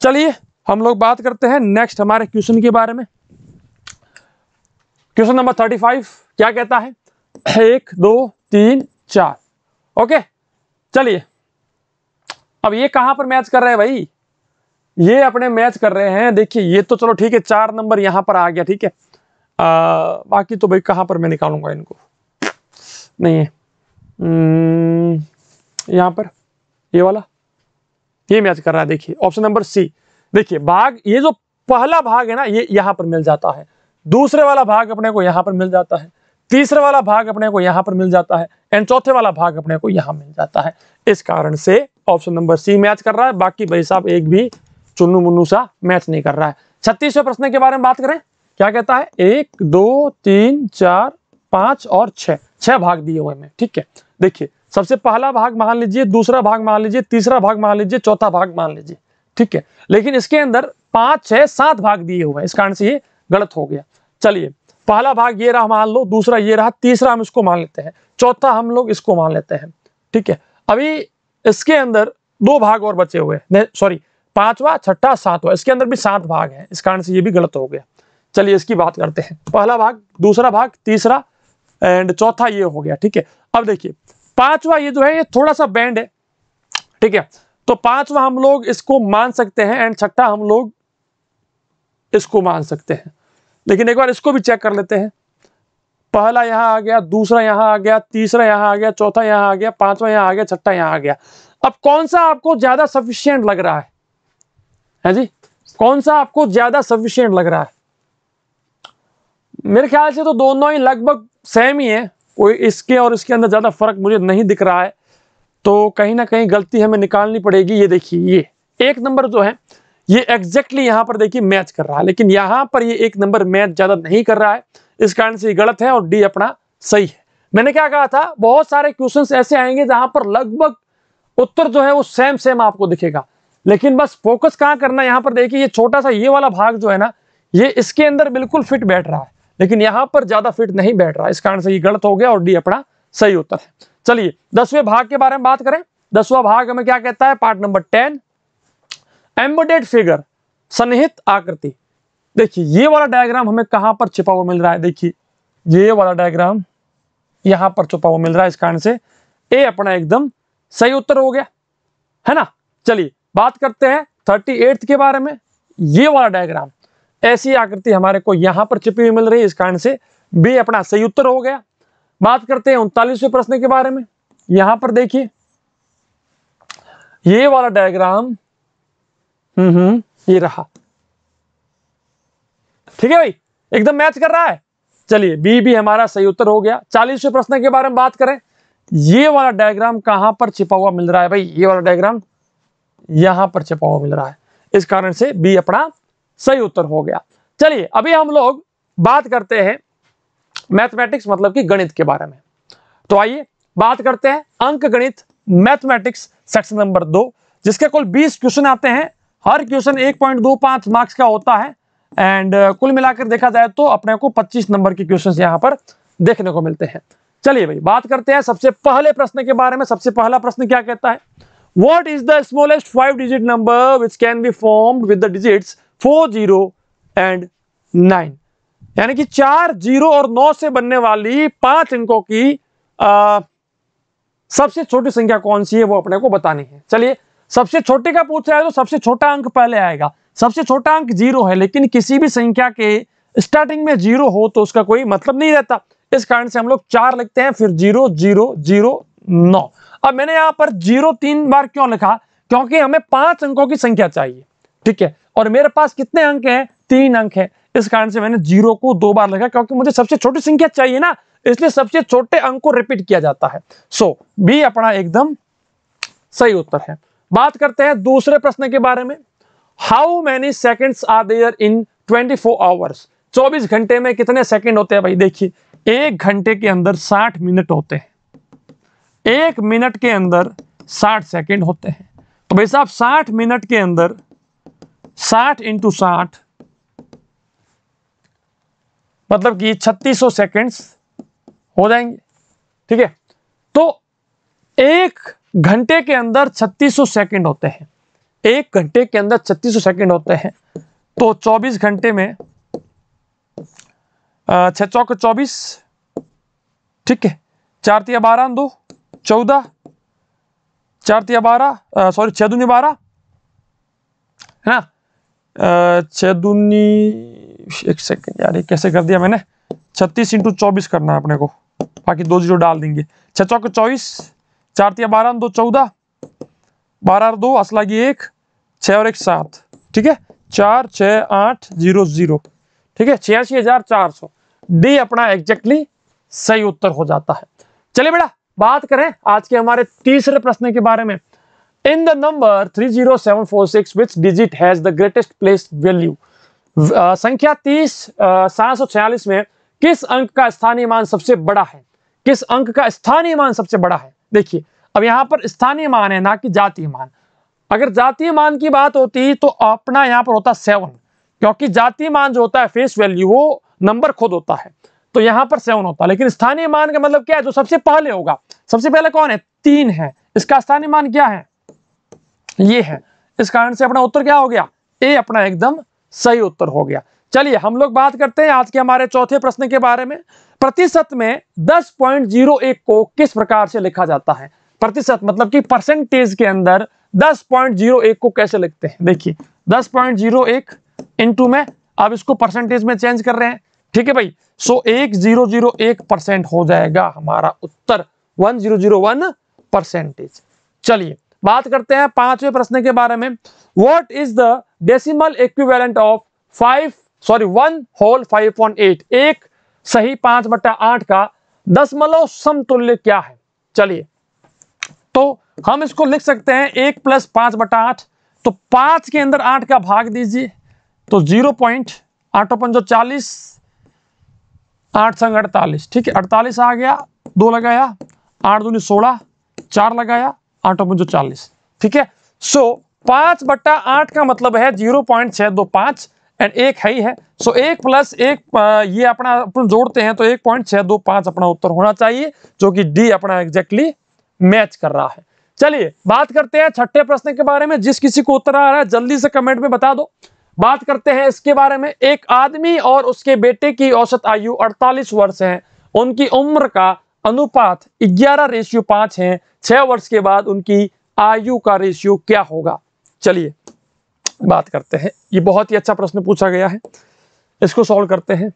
चलिए हम लोग बात करते हैं नेक्स्ट हमारे क्वेश्चन के बारे में। क्वेश्चन नंबर 35 क्या कहता है, 1 2 3 4, ओके। चलिए अब ये कहां पर मैच कर रहे हैं भाई, ये अपने मैच कर रहे हैं। देखिए ये तो चलो ठीक है, 4 नंबर यहां पर आ गया, ठीक है। बाकी तो भाई कहां पर मैं निकालूंगा इनको, नहीं है यहां पर, ये वाला ये मैच कर रहा है। देखिए ऑप्शन नंबर सी, देखिए भाग, ये जो पहला भाग है ना ये यहां पर मिल जाता है, दूसरे वाला भाग अपने को यहां पर मिल जाता है, तीसरे वाला भाग अपने को यहां पर मिल जाता है, एंड चौथे वाला भाग अपने को यहां मिल जाता है। इस कारण से ऑप्शन नंबर सी मैच कर रहा है। बाकी भाई साहब एक भी चुन्नू मुन्नू सा मैच नहीं कर रहा है। 36वें प्रश्न के बारे में बात करें, क्या कहता है, 1 2 3 4 5 और 6 भाग दिए हुए हैं, ठीक है। देखिए सबसे पहला भाग मान लीजिए, दूसरा भाग मान लीजिए, तीसरा भाग मान लीजिए, चौथा भाग मान लीजिए, ठीक है। लेकिन इसके अंदर 5 6 7 भाग दिए हुए हैं, इस कारण से ये गलत हो गया। चलिए पहला भाग ये रहा मान लो, दूसरा ये रहा, तीसरा हम इसको मान लेते हैं, चौथा हम लोग इसको मान लेते हैं, ठीक है। अभी इसके अंदर 2 भाग और बचे हुए हैं, सॉरी 5वां 6ठा 7वां, इसके अंदर भी 7 भाग हैं, इस कारण से ये भी गलत हो गया। चलिए इसकी बात करते हैं, पहला भाग, दूसरा भाग, तीसरा एंड चौथा ये हो गया, ठीक है। अब देखिए 5वां ये जो है ये थोड़ा सा बैंड है, ठीक है। तो 5वां हम लोग इसको मान सकते हैं एंड 6ठा हम लोग इसको मान सकते हैं। लेकिन एक बार इसको भी चेक कर लेते हैं, पहला यहां आ गया, दूसरा यहां आ गया, तीसरा यहां आ गया, चौथा यहां आ गया, 5वां यहां आ गया, 6ठा यहां आ गया। अब कौन सा आपको ज्यादा सफिशिएंट लग रहा है जी, कौन सा आपको ज्यादा सफिशिएंट लग रहा है? मेरे ख्याल से तो दोनों ही लगभग सेम ही है, कोई इसके और इसके अंदर ज्यादा फर्क मुझे नहीं दिख रहा है। तो कहीं ना कहीं गलती हमें निकालनी पड़ेगी। ये देखिए ये 1 नंबर जो है ये एग्जैक्टली यहां पर देखिए मैच कर रहा है, लेकिन यहां पर ये 1 नंबर मैच ज्यादा नहीं कर रहा है, इस कारण से ये गलत है और डी अपना सही है। मैंने क्या कहा था, बहुत सारे क्वेश्चंस ऐसे आएंगे जहां पर लगभग उत्तर जो है वो सेम आपको दिखेगा, लेकिन बस फोकस कहां करना है। यहां पर देखिए ये छोटा सा ये वाला भाग जो है ना, ये इसके अंदर बिल्कुल फिट बैठ रहा है, लेकिन यहां पर ज्यादा फिट नहीं बैठ रहा, इस कारण से ये गलत हो गया और डी अपना सही उत्तर है। चलिए 10वें भाग के बारे में बात करें। 10वां भाग हमें क्या कहता है, पार्ट नंबर 10, एम्बेडेड फिगर, सन्निहित आकृति। देखिए ये वाला डायग्राम हमें कहां पर छिपा हुआ मिल रहा है, देखिए ये वाला डायग्राम यहां पर छुपा हुआ मिल रहा है, इस कारण से ए अपना एकदम सही उत्तर हो गया, है ना। चलिए बात करते हैं 38 के बारे में। ये वाला डायग्राम, ऐसी आकृति हमारे को यहां पर छिपी हुई मिल रही है, इस कारण से बी अपना सही उत्तर हो गया। बात करते हैं 39वें प्रश्न के बारे में। यहां पर देखिए ये वाला डायग्राम ये रहा, ठीक है भाई, एकदम मैच कर रहा है। चलिए बी भी हमारा सही उत्तर हो गया। 40वें प्रश्न के बारे में बात करें, ये वाला डायग्राम कहां पर छिपा हुआ मिल रहा है भाई, ये वाला डायग्राम यहां पर छिपा हुआ मिल रहा है, इस कारण से बी अपना सही उत्तर हो गया। चलिए अभी हम लोग बात करते हैं मैथमेटिक्स मतलब कि गणित के बारे में। तो आइए बात करते हैं अंक गणित मैथमेटिक्स सेक्शन नंबर 2, जिसके कुल 20 क्वेश्चन आते हैं। हर क्वेश्चन 1.25 मार्क्स का होता है एंड कुल मिलाकर देखा जाए तो अपने को 25 नंबर के क्वेश्चन यहां पर देखने को मिलते हैं। चलिए भाई बात करते हैं सबसे पहले प्रश्न के बारे में। सबसे पहला प्रश्न क्या कहता है, what is the smallest 5 digit number which can be formed with the digits 4 0 and 9। यानी कि 4 0 और 9 से बनने वाली 5 अंकों की सबसे छोटी संख्या कौन सी है वो अपने को बतानी है। चलिए, सबसे छोटे का पूछ रहा है तो सबसे छोटा अंक पहले आएगा। सबसे छोटा अंक 0 है, लेकिन किसी भी संख्या के स्टार्टिंग में 0 हो तो उसका कोई मतलब नहीं रहता। इस कारण से हम लोग 4 लिखते हैं, फिर 0 0 0 9। अब मैंने यहां पर 0 3 बार क्यों लिखा? क्योंकि हमें 5 अंकों की संख्या चाहिए, ठीक है, और मेरे पास कितने अंक हैं? 3 अंक है। इस कारण से मैंने 0 को 2 बार लिखा, क्योंकि मुझे सबसे छोटी संख्या चाहिए ना, इसलिए सबसे छोटे अंक को रिपीट किया जाता है। सो बी अपना एकदम सही उत्तर है। बात करते हैं दूसरे प्रश्न के बारे में। How many seconds are there in 24 hours? 24 घंटे में कितने सेकंड होते हैं भाई? देखिए, 1 घंटे के अंदर 60 मिनट होते हैं, 1 मिनट के अंदर 60 सेकंड होते हैं। तो भाई साहब 60 मिनट के अंदर 60 × 60 मतलब कि 3600 सेकंड्स हो जाएंगे, ठीक है। तो 1 घंटे के अंदर 3600 सेकंड होते हैं, 1 घंटे के अंदर 3600 सेकंड होते हैं। तो 24 घंटे में 6 चौक 24, ठीक है, 4 तिया 12 2 14, 4 तिया 12 सॉरी 6 दूनी 12 है ना, 6 दूनी, एक सेकंड यार, ये कैसे कर दिया मैंने, 36 × 24 करना है अपने को, बाकी 2 0 डाल देंगे। 6 चौक 24, 4 तिया 12 2 14, 12 और 2 असला की 1, 6 और 1 7, ठीक है, 4 6 8 0 0, ठीक है, 86,400। डी अपना एग्जैक्टली सही उत्तर हो जाता है। चलिए बेटा, बात करें आज के हमारे तीसरे प्रश्न के बारे में। In the number 30746 which digit has the greatest place value? संख्या 746 में किस अंक का स्थानीय मान सबसे बड़ा है? किस अंक का स्थानीय मान सबसे बड़ा है? देखिए, अब यहां पर स्थानीय मान है, ना कि जातीय मान। अगर जातीय मान की बात होती तो अपना यहां पर होता 7, क्योंकि जातीय मान जो होता है फेस वैल्यू, वो नंबर खुद होता है, तो यहां पर 7 होता है। लेकिन स्थानीय मान का मतलब क्या है? जो सबसे पहले होगा। सबसे पहले कौन है? 3 है, इसका स्थानीय मान क्या है? ये है। इस कारण से अपना उत्तर क्या हो गया? ए अपना एकदम सही उत्तर हो गया। चलिए हम लोग बात करते हैं आज के हमारे चौथे प्रश्न के बारे में। प्रतिशत में 10.01 को किस प्रकार से लिखा जाता है? प्रतिशत मतलब कि परसेंटेज के अंदर 10.01 को कैसे लिखते हैं? देखिए, 10.01 इंटू में, अब इसको परसेंटेज में चेंज कर रहे हैं, ठीक है भाई। सो 1001% हो जाएगा हमारा उत्तर, 1001%। चलिए बात करते हैं पांचवें प्रश्न के बारे में। What is the decimal equivalent of 1 whole 5/8? एक सही 5/8 का दशमलव समतुल्य क्या है? चलिए, तो हम इसको लिख सकते हैं 1 + 5/8। तो 5 के अंदर 8 का भाग दीजिए, तो 0.845, 8 संग 48, ठीक है, 48 आ गया, 2 लगाया, 8 दूनी 16, 4 लगाया, 8×40, ठीक है। सो 5/8 का मतलब है 0.625 एंड 1 है ही है। सो 1 + 1 ये अपना अपन जोड़ते हैं तो 1.625 अपना उत्तर होना चाहिए, जो कि डी अपना एग्जैक्टली मैच कर रहा है। चलिए बात करते हैं छठे प्रश्न के बारे में। जिस किसी को उत्तर आ रहा है जल्दी से कमेंट में बता दो। बात करते हैं इसके बारे में। एक आदमी और उसके बेटे की औसत आयु 48 वर्ष है। उनकी उम्र का अनुपात 11:5 है। 6 वर्ष के बाद उनकी आयु का रेशियो क्या होगा? चलिए बात करते हैं। ये बहुत ही अच्छा प्रश्न पूछा गया है, इसको सॉल्व करते हैं।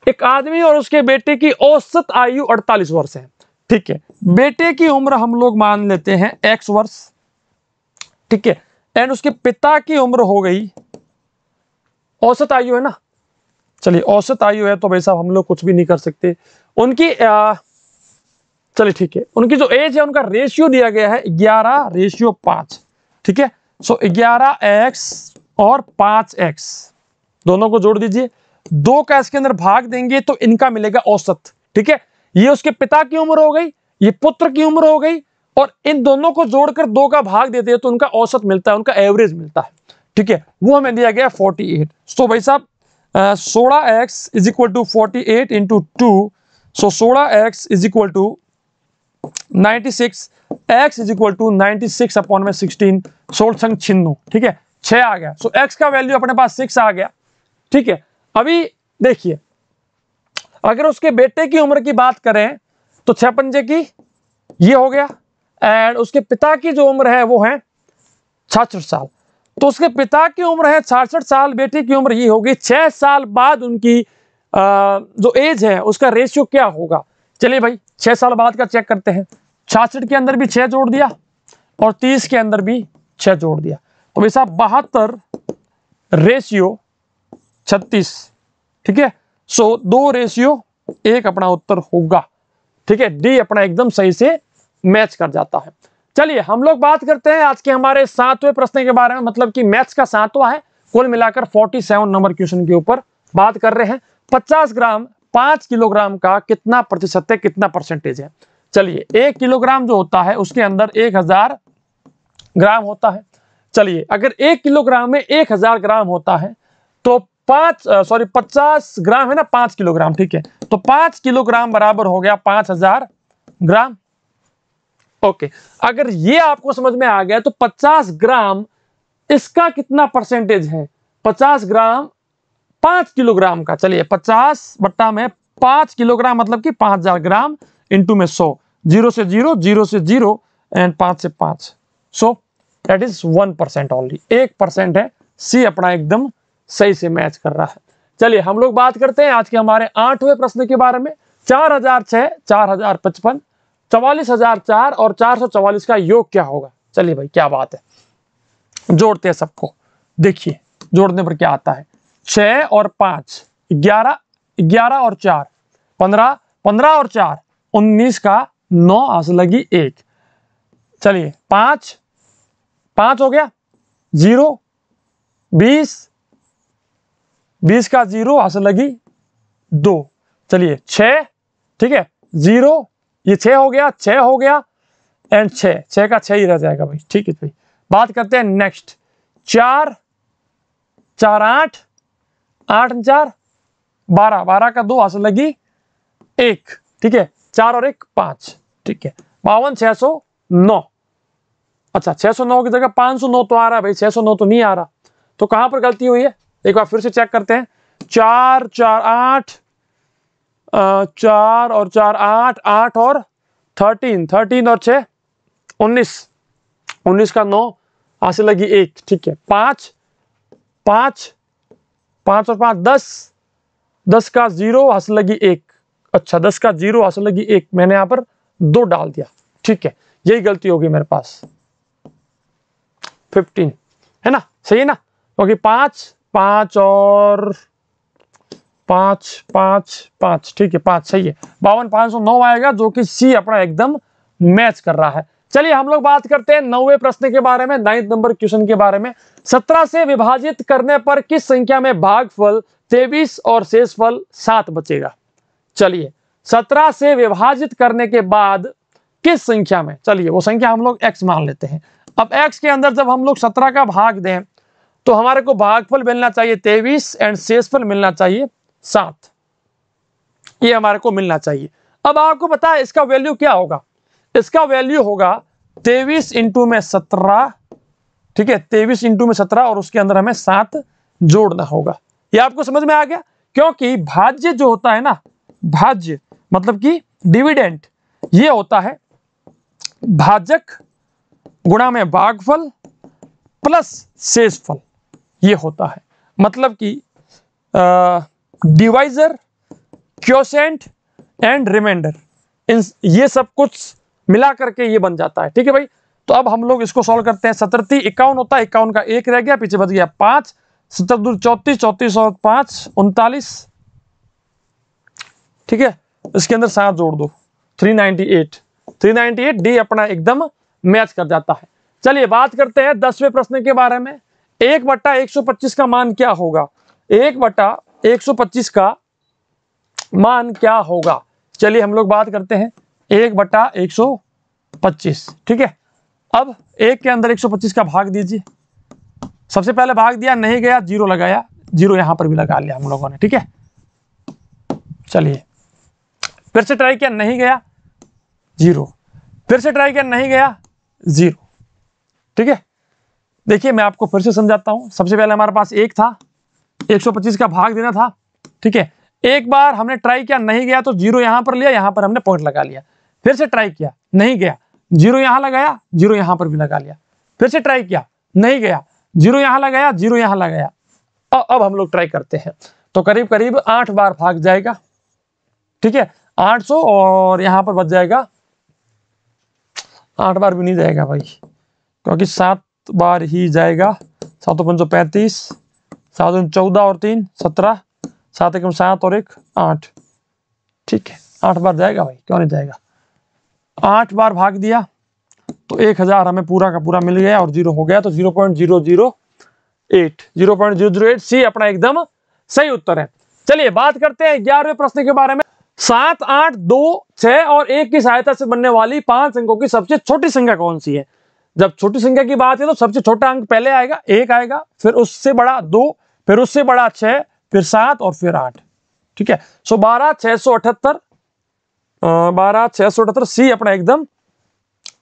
एक आदमी और उसके बेटे की औसत आयु 48 वर्ष है, ठीक है। बेटे की उम्र हम लोग मान लेते हैं x वर्ष, ठीक है, एंड उसके पिता की उम्र हो गई, औसत आयु है ना, चलिए औसत आयु है तो भाई साहब हम लोग कुछ भी नहीं कर सकते। उनकी चलिए ठीक है, उनकी जो एज है उनका रेशियो दिया गया है 11:5, ठीक है। सो 11x और 5x दोनों को जोड़ दीजिए, 2 का इसके अंदर भाग देंगे तो इनका मिलेगा औसत, ठीक है। ये उसके पिता की उम्र हो गई, ये पुत्र की उम्र हो गई, और इन दोनों को जोड़कर 2 का भाग देते हैं तो उनका औसत मिलता है, उनका एवरेज मिलता है, ठीक है। वो हमें दिया गया 48। तो भाई साहब 16x = 48 × 2, सो 16x = 96, x = 96/16, 16 संग 96, ठीक है, 6 आ गया। सो x का वैल्यू अपने पास 6 आ गया, ठीक है। अभी देखिए अगर उसके बेटे की उम्र की बात करें तो 6 पंजे की ये हो गया, एंड उसके पिता की जो उम्र है वो है 66 साल। तो उसके पिता की उम्र है 66 साल, बेटी की उम्र ये होगी। 6 साल बाद उनकी जो एज है उसका रेशियो क्या होगा। चलिए भाई 6 साल बाद का चेक करते हैं। 66 के अंदर भी 6 जोड़ दिया और 30 के अंदर भी 6 जोड़ दिया, तो वैसा 72 रेशियो 36। ठीक है, सो 2:1 अपना उत्तर होगा। ठीक है, डी अपना एकदम सही से मैच कर जाता है। चलिए हम लोग बात करते हैं आज के हमारे 7वें प्रश्न के बारे में, मतलब कि मैथ्स का 7वां है। कुल मिलाकर 47 नंबर क्वेश्चन के ऊपर बात कर रहे हैं। 50 ग्राम 5 किलोग्राम का कितना प्रतिशत है, कितना परसेंटेज है। चलिए 1 किलोग्राम जो होता है उसके अंदर 1000 ग्राम होता है। चलिए अगर 1 किलोग्राम में 1000 ग्राम होता है तो 50 ग्राम है ना, 5 किलोग्राम। ठीक है, तो 5 किलोग्राम बराबर हो गया 5000 ग्राम। ओके, अगर ये आपको समझ में आ गया तो 50 ग्राम इसका कितना परसेंटेज है। 50 ग्राम 5 किलोग्राम का, चलिए 50 बट्टा में 5 किलोग्राम मतलब कि 5000 ग्राम इंटू में 100, 0 से 0, 0 से 0 एंड 5 से 5, सो दैट इज 1% ओनली, 1% है। सी अपना एकदम सही से मैच कर रहा है। चलिए हम लोग बात करते हैं आज के हमारे 8वें प्रश्न के बारे में। 4006, 4055, 44004 और 444 का योग क्या होगा। चलिए भाई क्या बात है, जोड़ते हैं सबको। देखिए जोड़ने पर क्या आता है। 6 और 5 11, 11 और 4 15, 15 और 4 19 का 9 आंसर लगी 1। चलिए 5 5 हो गया 0, 20, 20 का 0 आंसर लगी 2। चलिए 6, ठीक है 0, ये 6 हो गया, 6 हो गया एंड 6 का 6 ही रह जाएगा भाई। ठीक है भाई, बात करते हैं नेक्स्ट। 4 4 8, 8 4 12, 12 का 2 आंसर लगी 1। ठीक है, 4 और 1 5। ठीक है, 52 609। अच्छा 609 की जगह 509 तो आ रहा है भाई, 609 तो नहीं आ रहा, तो कहां पर गलती हुई है एक बार फिर से चेक करते हैं। 4 4 8, 4 और 4 8, 8 और 13, 13 और 6 19, 19 का 9 आंसर लगी 1। ठीक है, 5 5, 5 और 5 10, 10 का 0 हासिल लगी 1। अच्छा 10 का 0 हासिल लगी 1, मैंने यहां पर 2 डाल दिया। ठीक है, यही गलती होगी मेरे पास। 15 है ना, सही है ना, क्योंकि 5 5 और 5 5 5, ठीक है 5 सही है। 52 509 आएगा, जो कि सी अपना एकदम मैच कर रहा है। चलिए हम लोग बात करते हैं 9वें प्रश्न के बारे में, 9th नंबर क्वेश्चन के बारे में। 17 से विभाजित करने पर किस संख्या में भागफल 23 और शेषफल 7 बचेगा। चलिए 17 से विभाजित करने के बाद किस संख्या में, चलिए वो संख्या हम लोग x मान लेते हैं। अब x के अंदर जब हम लोग 17 का भाग दें तो हमारे को भागफल मिलना चाहिए 23 एंड शेषफल मिलना चाहिए 7, ये हमारे को मिलना चाहिए। अब आपको पता है इसका वैल्यू क्या होगा, इसका वैल्यू होगा 23 इंटू में 17। ठीक है, 23 इंटू में 17 और उसके अंदर हमें 7 जोड़ना होगा। ये आपको समझ में आ गया, क्योंकि भाज्य जो होता है ना, भाज्य मतलब कि डिविडेंड, ये होता है भाजक गुणा में भागफल प्लस शेषफल, ये होता है। मतलब कि डिवाइजर, क्वोशिएंट एंड रिमाइंडर, इन ये सब कुछ मिला करके ये बन जाता है। ठीक है भाई, तो अब हम लोग इसको सॉल्व करते हैं। 17 51 होता है, 51 का 1 रह गया, पीछे बच गया 5, 17 34, 34 और 5 39। ठीक है, इसके अंदर 7 जोड़ दो, 398, 398 डी अपना एकदम मैच कर जाता है। चलिए बात करते हैं 10वें प्रश्न के बारे में। 1/125 का मान क्या होगा, 1/125 का मान क्या होगा। चलिए हम लोग बात करते हैं 1/125। ठीक है, अब 1 के अंदर 125 का भाग दीजिए। सबसे पहले भाग दिया, नहीं गया, 0 लगाया, 0 यहां पर भी लगा लिया हम लोगों ने। ठीक है, चलिए फिर से ट्राई किया, नहीं गया, 0, फिर से ट्राई किया, नहीं गया, 0। ठीक है, देखिए मैं आपको फिर से समझाता हूं। सबसे पहले हमारे पास 1 था, 125 का भाग देना था, ठीक है, एक बार हमने ट्राई किया नहीं गया तो जीरो यहां पर लिया, यहां पर हमने पॉइंट लगा लिया, फिर से ट्राई किया नहीं गया, जीरो यहां लगाया, जीरो यहां पर भी लगा लिया, फिर से ट्राई किया नहीं गया, जीरो यहां लगाया, जीरो यहां लगाया। अब हम लोग ट्राई करते हैं, तो करीब करीब 8 बार भाग जाएगा, ठीक है, 800 और यहां पर बच जाएगा 8 बार भी नहीं जाएगा भाई, क्योंकि 7 बार ही जाएगा। 7 5 35, 7 14 और 3 17, 7 1 7 और 1 8, ठीक है, 8 बार जाएगा भाई, क्यों नहीं जाएगा। 8 बार भाग दिया तो 1000 हमें पूरा का पूरा मिल गया और जीरो हो गया, तो 0.008 सी अपना एकदम सही उत्तर है। चलिए बात करते हैं 11वें प्रश्न के बारे में। 7 8 2 6 और 1 की सहायता से बनने वाली 5 अंकों की सबसे छोटी संख्या कौन सी है। जब छोटी संख्या की बात है तो सबसे छोटा अंक पहले आएगा 1 आएगा, फिर उससे बड़ा 2, फिर उससे बड़ा 6, फिर 7 और फिर 8, ठीक है। सो 12 678 सी अपना एकदम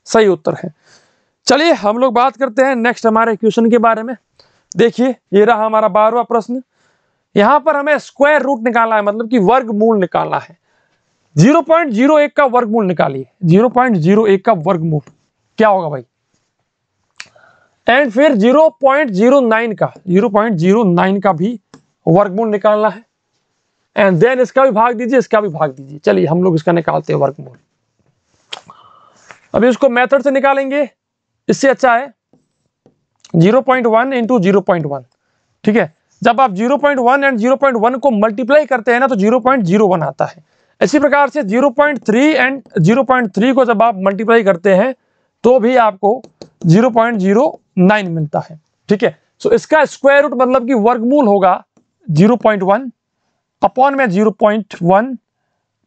सही उत्तर है। चलिए हम लोग बात करते हैं नेक्स्ट हमारे क्वेश्चन के बारे में। देखिए ये रहा हमारा 12वां प्रश्न। यहां पर हमें स्क्वायर रूट निकालना है, मतलब कि वर्गमूल निकालना है। 0.01 का वर्गमूल निकालिए, 0.01 का वर्गमूल क्या होगा भाई, एंड फिर 0.09 का भी वर्गमूल निकालना है, एंड देन इसका भी भाग दीजिए, इसका भी भाग दीजिए। चलिए हम लोग इसका निकालते हैं वर्गमूल। अभी इसको मेथड से निकालेंगे, इससे अच्छा है 0.1 इंटू 0.1, ठीक है। जब आप 0.1 एंड 0.1 को मल्टीप्लाई करते हैं ना तो 0.01 आता है। इसी प्रकार से 0.3 एंड 0.3 को जब आप मल्टीप्लाई करते हैं तो भी आपको 0.09 मिलता है, ठीक है। सो इसका स्क्वायर रूट मतलब कि वर्गमूल होगा 0.1 अपॉन में 0.1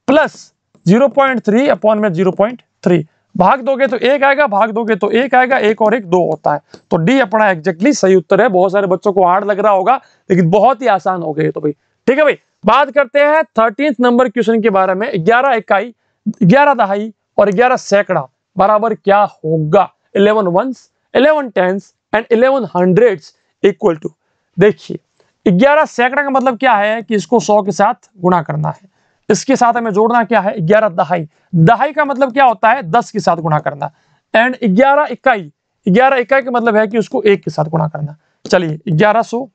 प्लस 0.3 अपॉन में 0.3। भाग दोगे तो 1 आएगा, भाग दोगे तो 1 आएगा, 1 और 1 2 होता है, तो डी अपना एग्जैक्टली सही उत्तर है। बहुत सारे बच्चों को हार्ड लग रहा होगा लेकिन बहुत ही आसान हो गए तो भाई, ठीक है भाई। बात करते हैं 13 नंबर क्वेश्चन के बारे में। 11 इकाई, 11 दहाई और 11 सैकड़ा बराबर क्या होगा। 11 ones, 11 tens and 11 hundreds equal to. देखिए 11 सैकड़ा का मतलब क्या है कि इसको 100 के साथ गुणा करना है, इसके साथ हमें जोड़ना क्या है 11 दहाई। दहाई का मतलब क्या होता है 10 के साथ गुणा करना, एंड 11 इकाई, 11 इकाई का मतलब है कि उसको 1 के साथ गुणा करना। चलिए 1100,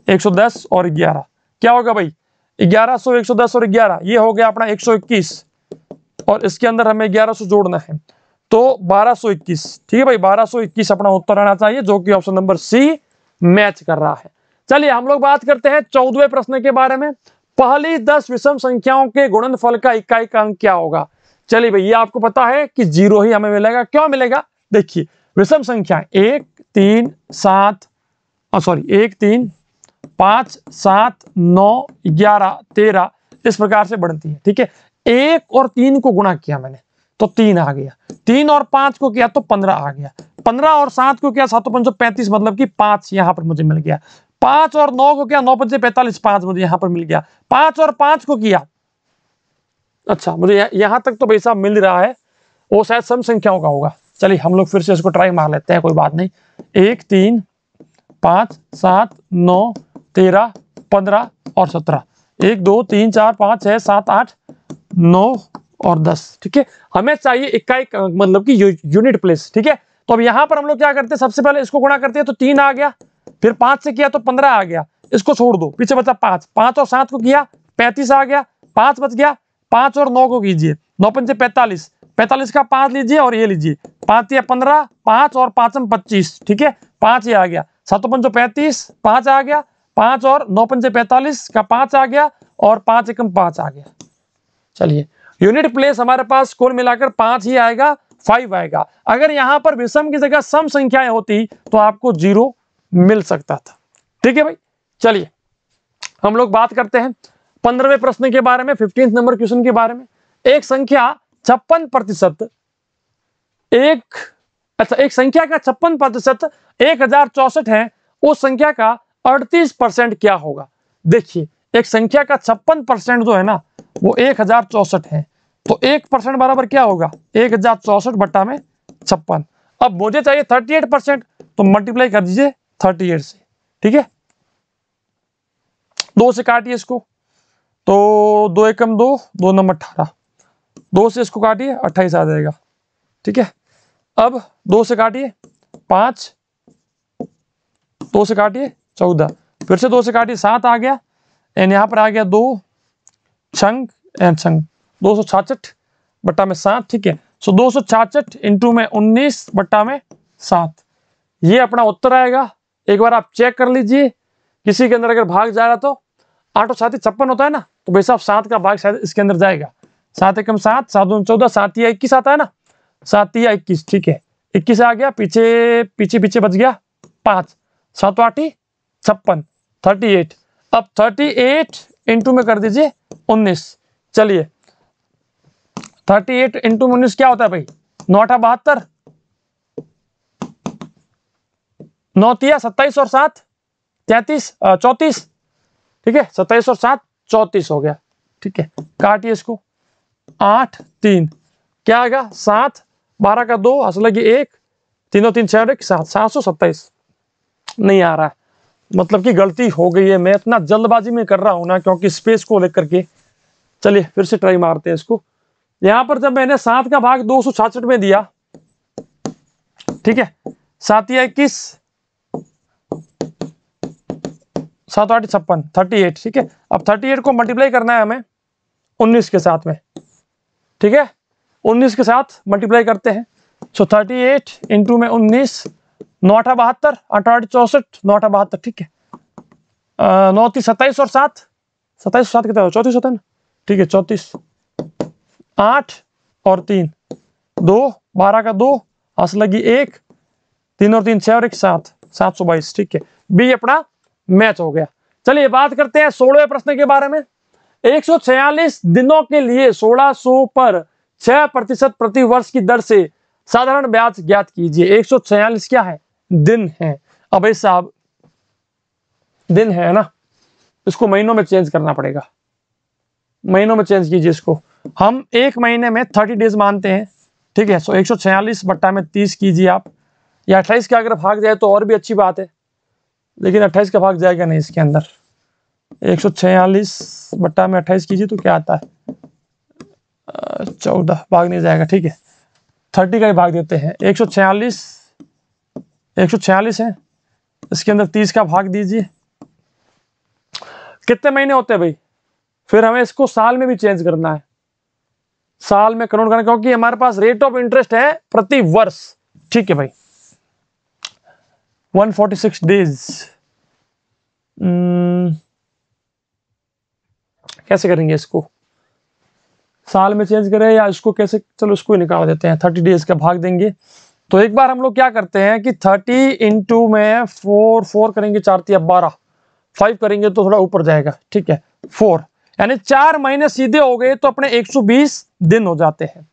110 और 11 क्या होगा भाई, 1100, 110 और 11 ये हो गया अपना 121, और इसके अंदर हमें 1100 जोड़ना है तो 1221, ठीक है भाई। 1221 अपना उत्तर आना चाहिए, जो कि ऑप्शन नंबर सी मैच कर रहा है। चलिए हम लोग बात करते हैं 14वें प्रश्न के बारे में। पहली 10 विषम संख्याओं के गुणनफल का इकाई का अंक क्या होगा। चलिए भैया आपको पता है कि 0 ही हमें मिलेगा। क्यों मिलेगा, देखिए विषम संख्या 1 3 5 7 9 11 13 इस प्रकार से बढ़ती है, ठीक है। 1 और 3 को गुणा किया मैंने तो 3 आ गया, 3 और 5 को किया तो 15 आ गया, 15 और 7 को किया 7 5 35 मतलब कि 5 यहां पर मुझे मिल गया। 5 और 9 को किया 9 5 45 5 मुझे यहां पर मिल गया। 5 और 5 को किया, अच्छा मुझे यहां तक तो भाई साहब मिल रहा है, वो शायद सम संख्याओं का होगा। चलिए हम लोग फिर से इसको ट्राई मार लेते हैं, कोई बात नहीं। 1 3 5 7 9 13 15 और 17, 1 2 3 4 5 6 7 8 9 और 10, ठीक है। हमें चाहिए इकाई मतलब कि यूनिट प्लेस, ठीक है। तो अब यहां पर हम लोग क्या करते हैं, सबसे पहले इसको गुणा करते हैं तो 3 आ गया, फिर 5 से किया तो 15 आ गया, इसको छोड़ दो पीछे बचा 5, 5 और 7 को किया 35 आ गया, 5 बच गया, 5 और 9 को कीजिए 9 5 45, 45 का 5 लीजिए और ये लीजिए 5 या 15, 5 और 5 25, ठीक है। 5 ये आ गया, 7 5 35 5 आ गया, 5 और 9 5 45 का 5 आ गया और 5 1 5 आ गया। चलिए यूनिट प्लेस हमारे पास कुल मिलाकर 5 ही आएगा, 5 आएगा। अगर यहां पर विषम की जगह सम संख्याएं होती तो आपको 0 मिल सकता था, ठीक है भाई। चलिए हम लोग बात करते हैं 15वें प्रश्न के बारे में, 15th नंबर क्वेश्चन के बारे में। एक संख्या 56%, एक संख्या का 56% 1064 है, उस संख्या का 38% क्या होगा। देखिए एक संख्या का 56% जो है ना वो 1064 है, तो 1% बराबर क्या होगा 1064 बट्टा में 56। अब मुझे चाहिए 38%, तो मल्टीप्लाई कर दीजिए 38 से, ठीक है। 2 से काटिए इसको, तो 2 एकम 2, 2 नंबर 18, 2 से इसको काटिए 28 आ जाएगा। ठीक है, अब 2 से काटिए 5, 2 से काटिए 14, फिर से 2 से काटिए 7 आ गया, एंड यहाँ पर आ गया 2 छंग एंड छंग, 266 बट्टा में 7। ठीक है, सो 266 इंटू में 19 बट्टा में 7, ये अपना उत्तर आएगा। एक बार आप चेक कर लीजिए, किसी के अंदर अगर भाग जा रहा तो 8 और 7 56 होता है ना, तो भाई साहब 7 का भाग शायद इसके अंदर जाएगा। 7 एकम 7, 7 दूनी 14, 7 या 21 आता है ना, 7 या 21। ठीक है, 21 आ गया, पीछे पीछे पीछे बच गया 5, 7 8 56, 38। अब 38 इंटू में कर दीजिए 19। चलिए 38 इंटू 19 क्या होता है भाई, 9 8 72, 9 तिया 27 और 7 33 34। ठीक है, 27 और 7 34 हो गया। ठीक है, काटिए इसको, 8 3 क्या आएगा, 7 12 का 2 असल लगी 1, 3 और 3 6 और 1 7, 727 नहीं आ रहा है, मतलब कि गलती हो गई है। मैं इतना जल्दबाजी में कर रहा हूं ना, क्योंकि स्पेस को लेकर के। चलिए फिर से ट्राई मारते हैं इसको। यहां पर जब मैंने 7 का भाग 266 में दिया, ठीक है, 7 या 21, 7 8 56, 38। ठीक है, अब 38 को मल्टीप्लाई करना है हमें 19 के साथ में। ठीक है, 19 के साथ मल्टीप्लाई करते हैं, सो 38 इंटू में 19, 9 8 72, 8 8 64, 9 8 72। ठीक है, 9 3 27 और 7, 27 7 कितना 34 होता है ना। ठीक है, 34, 8 और 3 2, 12 का 2 असल लगी 1, 3 और 3 6 और 1 7, 722। ठीक है, बी अपना मैच हो गया। चलिए बात करते हैं 16वें प्रश्न के बारे में। 146 दिनों के लिए 1600 पर 6% प्रति वर्ष की दर से साधारण ब्याज ज्ञात कीजिए। 146 क्या है, दिन है। अब भाई साहब दिन है ना, इसको महीनों में चेंज करना पड़ेगा, महीनों में चेंज कीजिए इसको। हम एक महीने में 30 डेज मानते हैं। ठीक है, सो 146 बट्टा में 30 कीजिए आप, या 28 का अगर भाग जाए तो और भी अच्छी बात है, लेकिन 28 का भाग जाएगा नहीं इसके अंदर। 146 बट्टा में 28 कीजिए तो क्या आता है, 14, भाग नहीं जाएगा। ठीक है, 30 का ही भाग देते हैं। 146 है, इसके अंदर 30 का भाग दीजिए। कितने महीने होते हैं भाई, फिर हमें इसको साल में भी चेंज करना है, साल में कन्वर्ट करना, क्योंकि हमारे पास रेट ऑफ इंटरेस्ट है प्रति वर्ष। ठीक है भाई, 146 डेज कैसे करेंगे इसको, साल में चेंज करें या इसको कैसे, चलो इसको ही निकाल देते हैं, 30 डेज का भाग देंगे। तो एक बार हम लोग क्या करते हैं कि 30 इंटू में 4 करेंगे, 4 या 12, 5 करेंगे तो थोड़ा ऊपर जाएगा। ठीक है, 4 यानी 4 महीने सीधे हो गए तो अपने 120 दिन हो जाते हैं।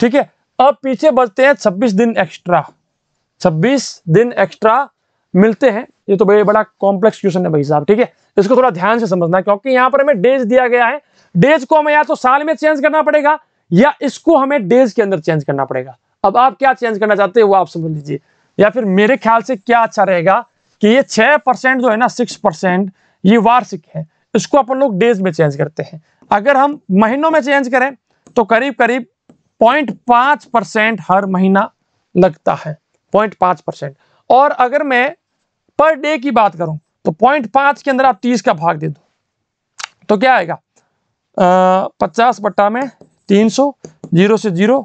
ठीक है, अब पीछे बचते हैं 26 दिन एक्स्ट्रा, 26 दिन एक्स्ट्रा मिलते हैं। ये तो बड़ा कॉम्प्लेक्स क्वेश्चन है भाई साहब। ठीक है, इसको थोड़ा ध्यान से समझना, क्योंकि यहां पर हमें डेज दिया गया है, डेज को हमें या तो साल में चेंज करना पड़ेगा या इसको हमें डेज के अंदर चेंज करना पड़ेगा। अब आप क्या चेंज करना चाहते हैं वो आप समझ लीजिए, या फिर मेरे ख्याल से क्या अच्छा रहेगा कि ये 6% जो है ना, 6% ये वार्षिक है, इसको अपन लोग डेज में चेंज करते हैं। अगर हम महीनों में चेंज करें तो करीब करीब 0.5% हर महीना लगता है, 0.5%। और अगर मैं पर डे की बात करूं तो 0.5 के अंदर आप 30 का भाग दे दो तो क्या आएगा, 50 बट्टा में 300, 0 से 0,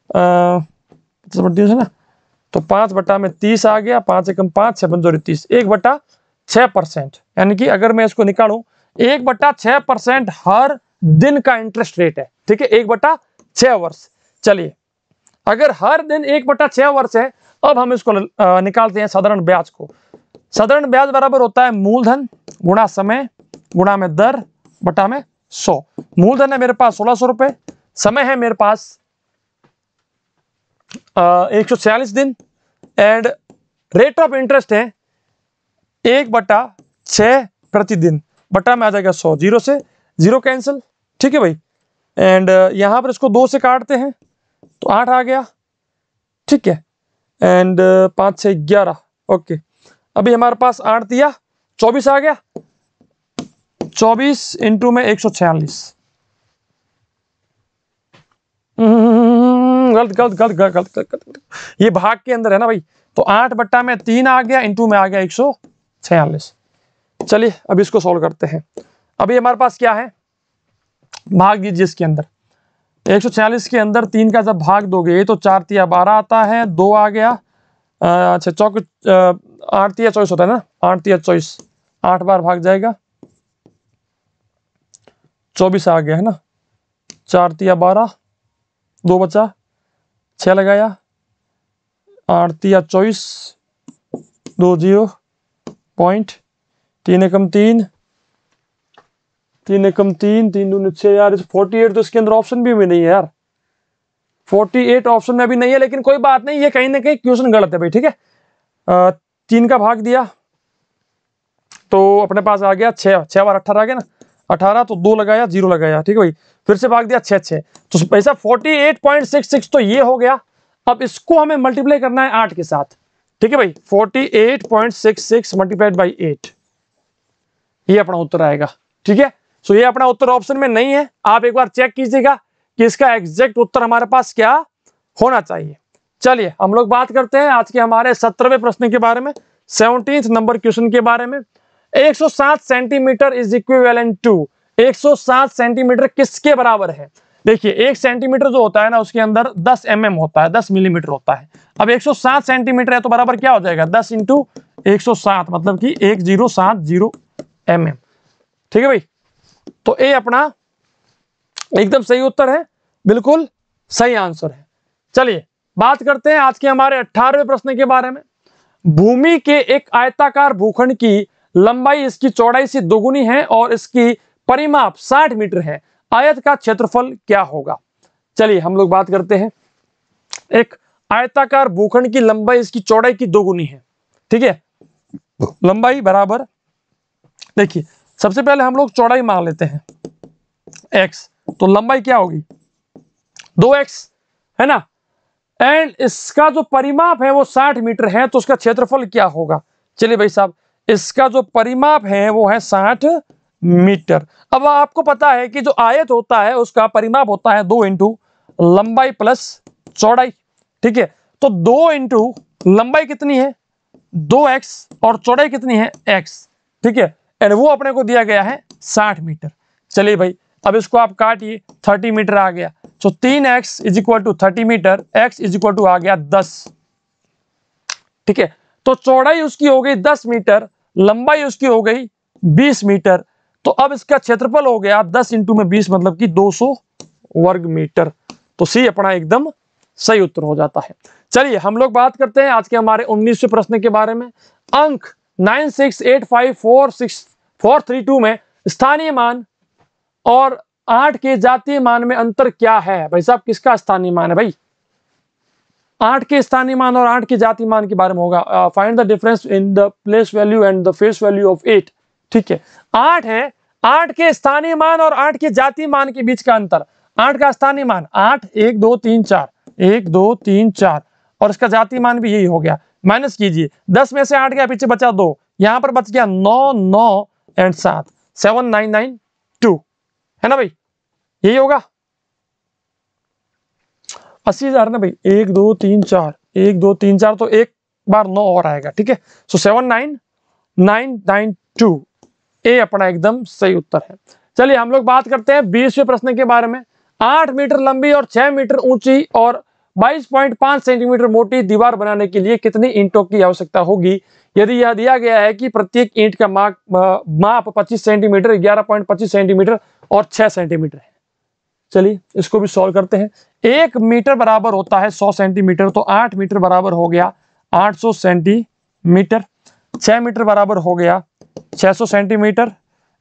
50 बट्टा 300 ना, तो 5 बट्टा में 30 आ गया, 5 एकम 5, 6 पंजोरी 30, 1/6%। यानी कि अगर मैं इसको निकालूं 1/6% हर दिन का इंटरेस्ट रेट है। ठीक है, 1/6 वर्ष। चलिए अगर हर दिन 1/6 वर्ष है, अब हम इसको निकालते हैं साधारण ब्याज को। साधारण ब्याज बराबर होता है मूलधन गुणा समय गुणा में दर बटा में 100। मूलधन है मेरे पास 1600 रुपए, समय है मेरे पास 146 दिन, एंड रेट ऑफ इंटरेस्ट है 1/6 प्रतिदिन, बटा में आ जाएगा 100, 0 से 0 कैंसिल। ठीक है भाई, एंड यहां पर इसको 2 से काटते हैं तो 8 आ गया। ठीक है, एंड 5 से 11, ओके। अभी हमारे पास 8 दिया 24 आ गया, 24 इंटू में 146। गलत गलत गलत गलत गलत गलत, ये भाग के अंदर है ना भाई, तो 8 बट्टा में 3 आ गया, इंटू में आ गया 146। चलिए अब इसको सोल्व करते हैं। अभी हमारे पास क्या है, भाग दीजिए इसके अंदर। 146 के अंदर 3 का जब भाग दोगे तो 4 तिया 12 आता है, 2 आ गया, अच्छा चौक 8 तिया 24 होता है ना, 8 तिया 24, 8 बार भाग जाएगा, 24 आ गया है ना, 4 तिया 12, 2 बचा, 6 लगाया, 8 तिया 24, 2 0 पॉइंट, 3 एकम 3, 3 एकम 3, 3 दूनी 6 यार, 48 तो इसके अंदर ऑप्शन भी नहीं है यार, 48 ऑप्शन में भी नहीं है, लेकिन कोई बात नहीं, ये कहीं ना कहीं क्वेश्चन गलत है भाई, ठीक है। 3 का भाग दिया तो अपने पास आ गया 6, 6 बार 18 आ गया ना, 18, तो 2 लगाया, 0 लगाया, ठीक है भाई, फिर से भाग दिया 6 6, तो पैसा 48.66 तो ये हो गया। अब इसको हमें मल्टीप्लाई करना है 8 के साथ, ठीक है भाई, 48.66 मल्टीप्लाइड बाई 8, ये अपना उत्तर आएगा, ठीक है। सो ये अपना उत्तर ऑप्शन में नहीं है, आप एक बार चेक कीजिएगा कि इसका एग्जैक्ट उत्तर हमारे पास क्या होना चाहिए। चलिए हम लोग बात करते हैं आज के हमारे 17वें प्रश्न के बारे में, 17th नंबर क्वेश्चन के बारे में। 107 centimetre is equivalent to, 107 centimetre किसके बराबर है। देखिए 1 सेंटीमीटर जो होता है ना, उसके अंदर 10 mm होता है, 10 मिलीमीटर होता है। अब 107 सेंटीमीटर है तो बराबर क्या हो जाएगा, 10 इंटू 107, मतलब कि 1070 mm, ठीक है भाई। तो ये अपना एकदम सही उत्तर है, बिल्कुल सही आंसर है। चलिए बात करते हैं आज के हमारे 18वें प्रश्न के बारे में। भूमि के एक आयताकार भूखंड की लंबाई इसकी चौड़ाई से दोगुनी है और इसकी परिमाप 60 मीटर है, आयत का क्षेत्रफल क्या होगा। चलिए हम लोग बात करते हैं, एक आयताकार भूखंड की लंबाई इसकी चौड़ाई की दोगुनी है, ठीक है, लंबाई बराबर, देखिए सबसे पहले हम लोग चौड़ाई मान लेते हैं x, तो लंबाई क्या होगी 2x, है ना, एंड इसका जो परिमाप है वो 60 मीटर है, तो उसका क्षेत्रफल क्या होगा। चलिए भाई साहब, इसका जो परिमाप है वो है 60 मीटर। अब आपको पता है कि जो आयत होता है उसका परिमाप होता है 2 इंटू लंबाई प्लस चौड़ाई, ठीक है, तो 2 इंटू लंबाई कितनी है 2x और चौड़ाई कितनी है x, ठीक है, एंड वो अपने को दिया गया है 60 मीटर। चलिए भाई अब इसको आप काटिए, 30 मीटर आ गया, तो 3x is equal to 30 metre, x is equal to आ गया 10, ठीक है, तो चौड़ाई उसकी हो गई 10 मीटर, लंबाई उसकी हो गई 20 मीटर, तो अब इसका क्षेत्रफल हो गया 10 इंटू में 20 मतलब कि 200 वर्ग मीटर, तो सी अपना एकदम सही उत्तर हो जाता है। चलिए हम लोग बात करते हैं आज के हमारे 19वें प्रश्न के बारे में। अंक 9685432 में स्थानीय मान और 8 के जातीय मान में अंतर क्या है। भाई साहब किसका स्थानीय मान है भाई, 8 के स्थानीय मान और 8 के जातीय मान के बारे में होगा। Find the difference in the place value and the face value of 8, ठीक है, 8 है, 8 के स्थानीय मान और 8 के जातीय मान के बीच का अंतर। 8 का स्थानीय मान 8, 1 2 3 4, 1 2 3 4, और इसका जातीय मान भी यही हो गया। माइनस कीजिए, 10 में से 8 गया, पीछे बचा 2, यहां पर बच गया 9 9 एंड 7, 7992, है ना भाई, यही होगा 80,000 ना भाई, 1 2 3 4, 1 2 3 4, तो एक बार 9 और आएगा, ठीक है, सो 79992 ये अपना एकदम सही उत्तर है। चलिए हम लोग बात करते हैं 20वें प्रश्न के बारे में। 8 मीटर लंबी और 6 मीटर ऊंची और 22.5 सेंटीमीटर मोटी दीवार बनाने के लिए कितनी ईंटों की आवश्यकता होगी, यदि यह दिया गया है कि प्रत्येक ईंट का माप 25 सेंटीमीटर, 11.25 सेंटीमीटर और 6 सेंटीमीटर है। चलिए इसको भी सॉल्व करते हैं। 1 मीटर बराबर होता है 100 सेंटीमीटर, तो 8 मीटर बराबर हो गया 800 सेंटीमीटर, 6 मीटर बराबर हो गया 600 सेंटीमीटर,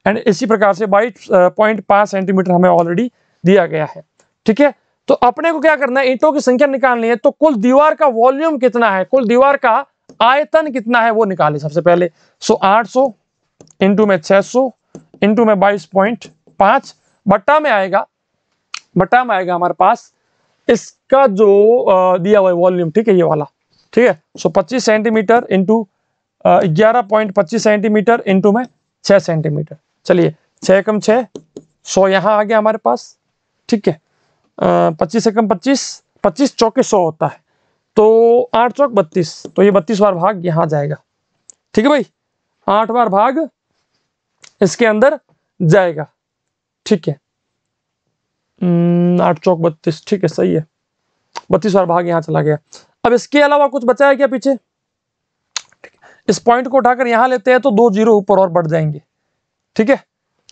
एंड इसी प्रकार से 22.5 सेंटीमीटर हमें ऑलरेडी दिया गया है, ठीक है। तो अपने को क्या करना है, ईंटों की संख्या निकालनी है, तो कुल दीवार का वॉल्यूम कितना है, कुल दीवार का आयतन कितना है वो निकाले सबसे पहले। सो 800 इंटू में 600 इंटू में 22.5 बट्टा में आएगा हमारे पास इसका जो दिया हुआ है वॉल्यूम, ठीक है, ये वाला, ठीक है, सो 25 सेंटीमीटर इंटू 11.25 सेंटीमीटर इंटू में 6 सेंटीमीटर। चलिए 6 कम 6, 100 यहाँ आ गया हमारे पास। ठीक है, 25 से कम 25, 25 चौके 100 होता है, तो 8 चौक 32, तो ये 32 बार भाग यहाँ जाएगा। ठीक है भाई, 8 बार भाग इसके अंदर जाएगा। ठीक है, 8 चौक 32, ठीक है सही है, 32 बार भाग यहाँ चला गया। अब इसके अलावा कुछ बचा है क्या पीछे? इस पॉइंट को उठाकर यहां लेते हैं तो 2 जीरो ऊपर और बढ़ जाएंगे। ठीक है,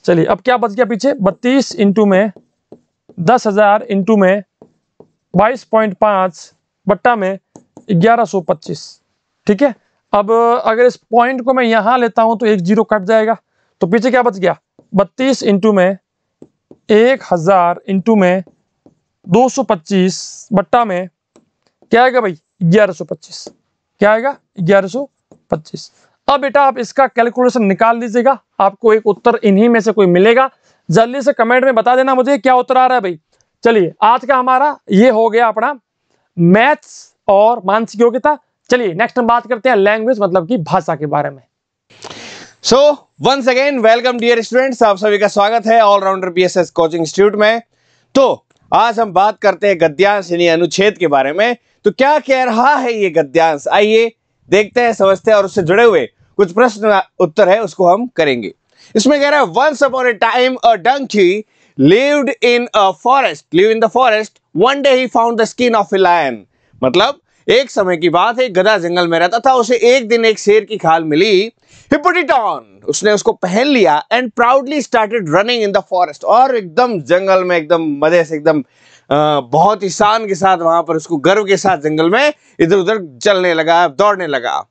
चलिए अब क्या बच गया पीछे? 32 इंटू में 10,000 इंटू में 22.5 बट्टा में 1125। ठीक है, अब अगर इस पॉइंट को मैं यहां लेता हूं तो 1 जीरो कट जाएगा, तो पीछे क्या बच गया? 32 इंटू में 1000 इंटू में 225 बट्टा में क्या आएगा भाई? 1125। क्या आएगा? 1125। अब बेटा आप इसका कैलकुलेशन निकाल लीजिएगा, आपको एक उत्तर इन्हीं में से कोई मिलेगा। जल्दी से कमेंट में बता देना मुझे क्या उत्तर आ रहा है भाई। चलिए आज का हमारा ये हो गया अपना मैथ्स और मानसिक योग्यता। चलिए नेक्स्ट हम बात करते हैं लैंग्वेज मतलब की भाषा के बारे में। So once again welcome dear students, आप सभी का स्वागत है ऑलराउंडर बीएसएस कोचिंग इंस्टीट्यूट में। तो आज हम बात करते हैं गद्यांश यानी अनुच्छेद के बारे में। तो क्या कह रहा है ये गद्यांश, आइए देखते हैं, समझते हैं और उससे जुड़े हुए कुछ प्रश्न उत्तर है उसको हम करेंगे। इसमें कह रहा है once upon a time a donkey lived in a forest, live in the forest, one day he found the skin of a lion। मतलब एक समय की बात है, गधा जंगल में रहता था, उसे एक दिन एक शेर की खाल मिली। He put it on, उसने उसको पहन लिया and proudly started running in the forest, और एकदम जंगल में एकदम मजे से एकदम बहुत ही शान के साथ वहां पर उसको गर्व के साथ जंगल में इधर उधर चलने लगा, दौड़ने लगा।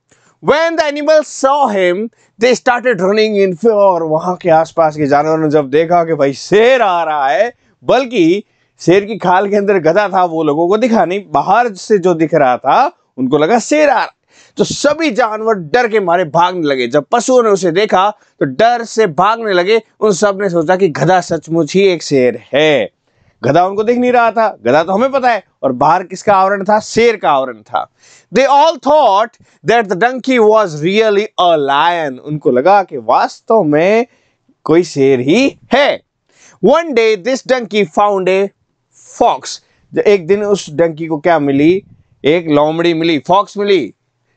When the animals saw him, they started running in fear। वहां के आसपास के जानवरों ने जब देखा कि भाई शेर आ रहा है, बल्कि शेर की खाल के अंदर गधा था, वो लोगों को दिखा नहीं, बाहर से जो दिख रहा था उनको लगा शेर आ रहा है, तो सभी जानवर डर के मारे भागने लगे। जब पशुओं ने उसे देखा तो डर से भागने लगे। उन सब ने सोचा कि गधा सचमुच ही एक शेर है। गधा उनको दिख नहीं रहा था, गधा तो हमें पता है, और बाहर किसका आवरण था? शेर का आवरण था। They all thought that the donkey was really a lion। उनको लगा कि वास्तव में कोई शेर ही है। One day this donkey found a fox। एक दिन उस डंकी को क्या मिली? एक लोमड़ी मिली, फॉक्स मिली।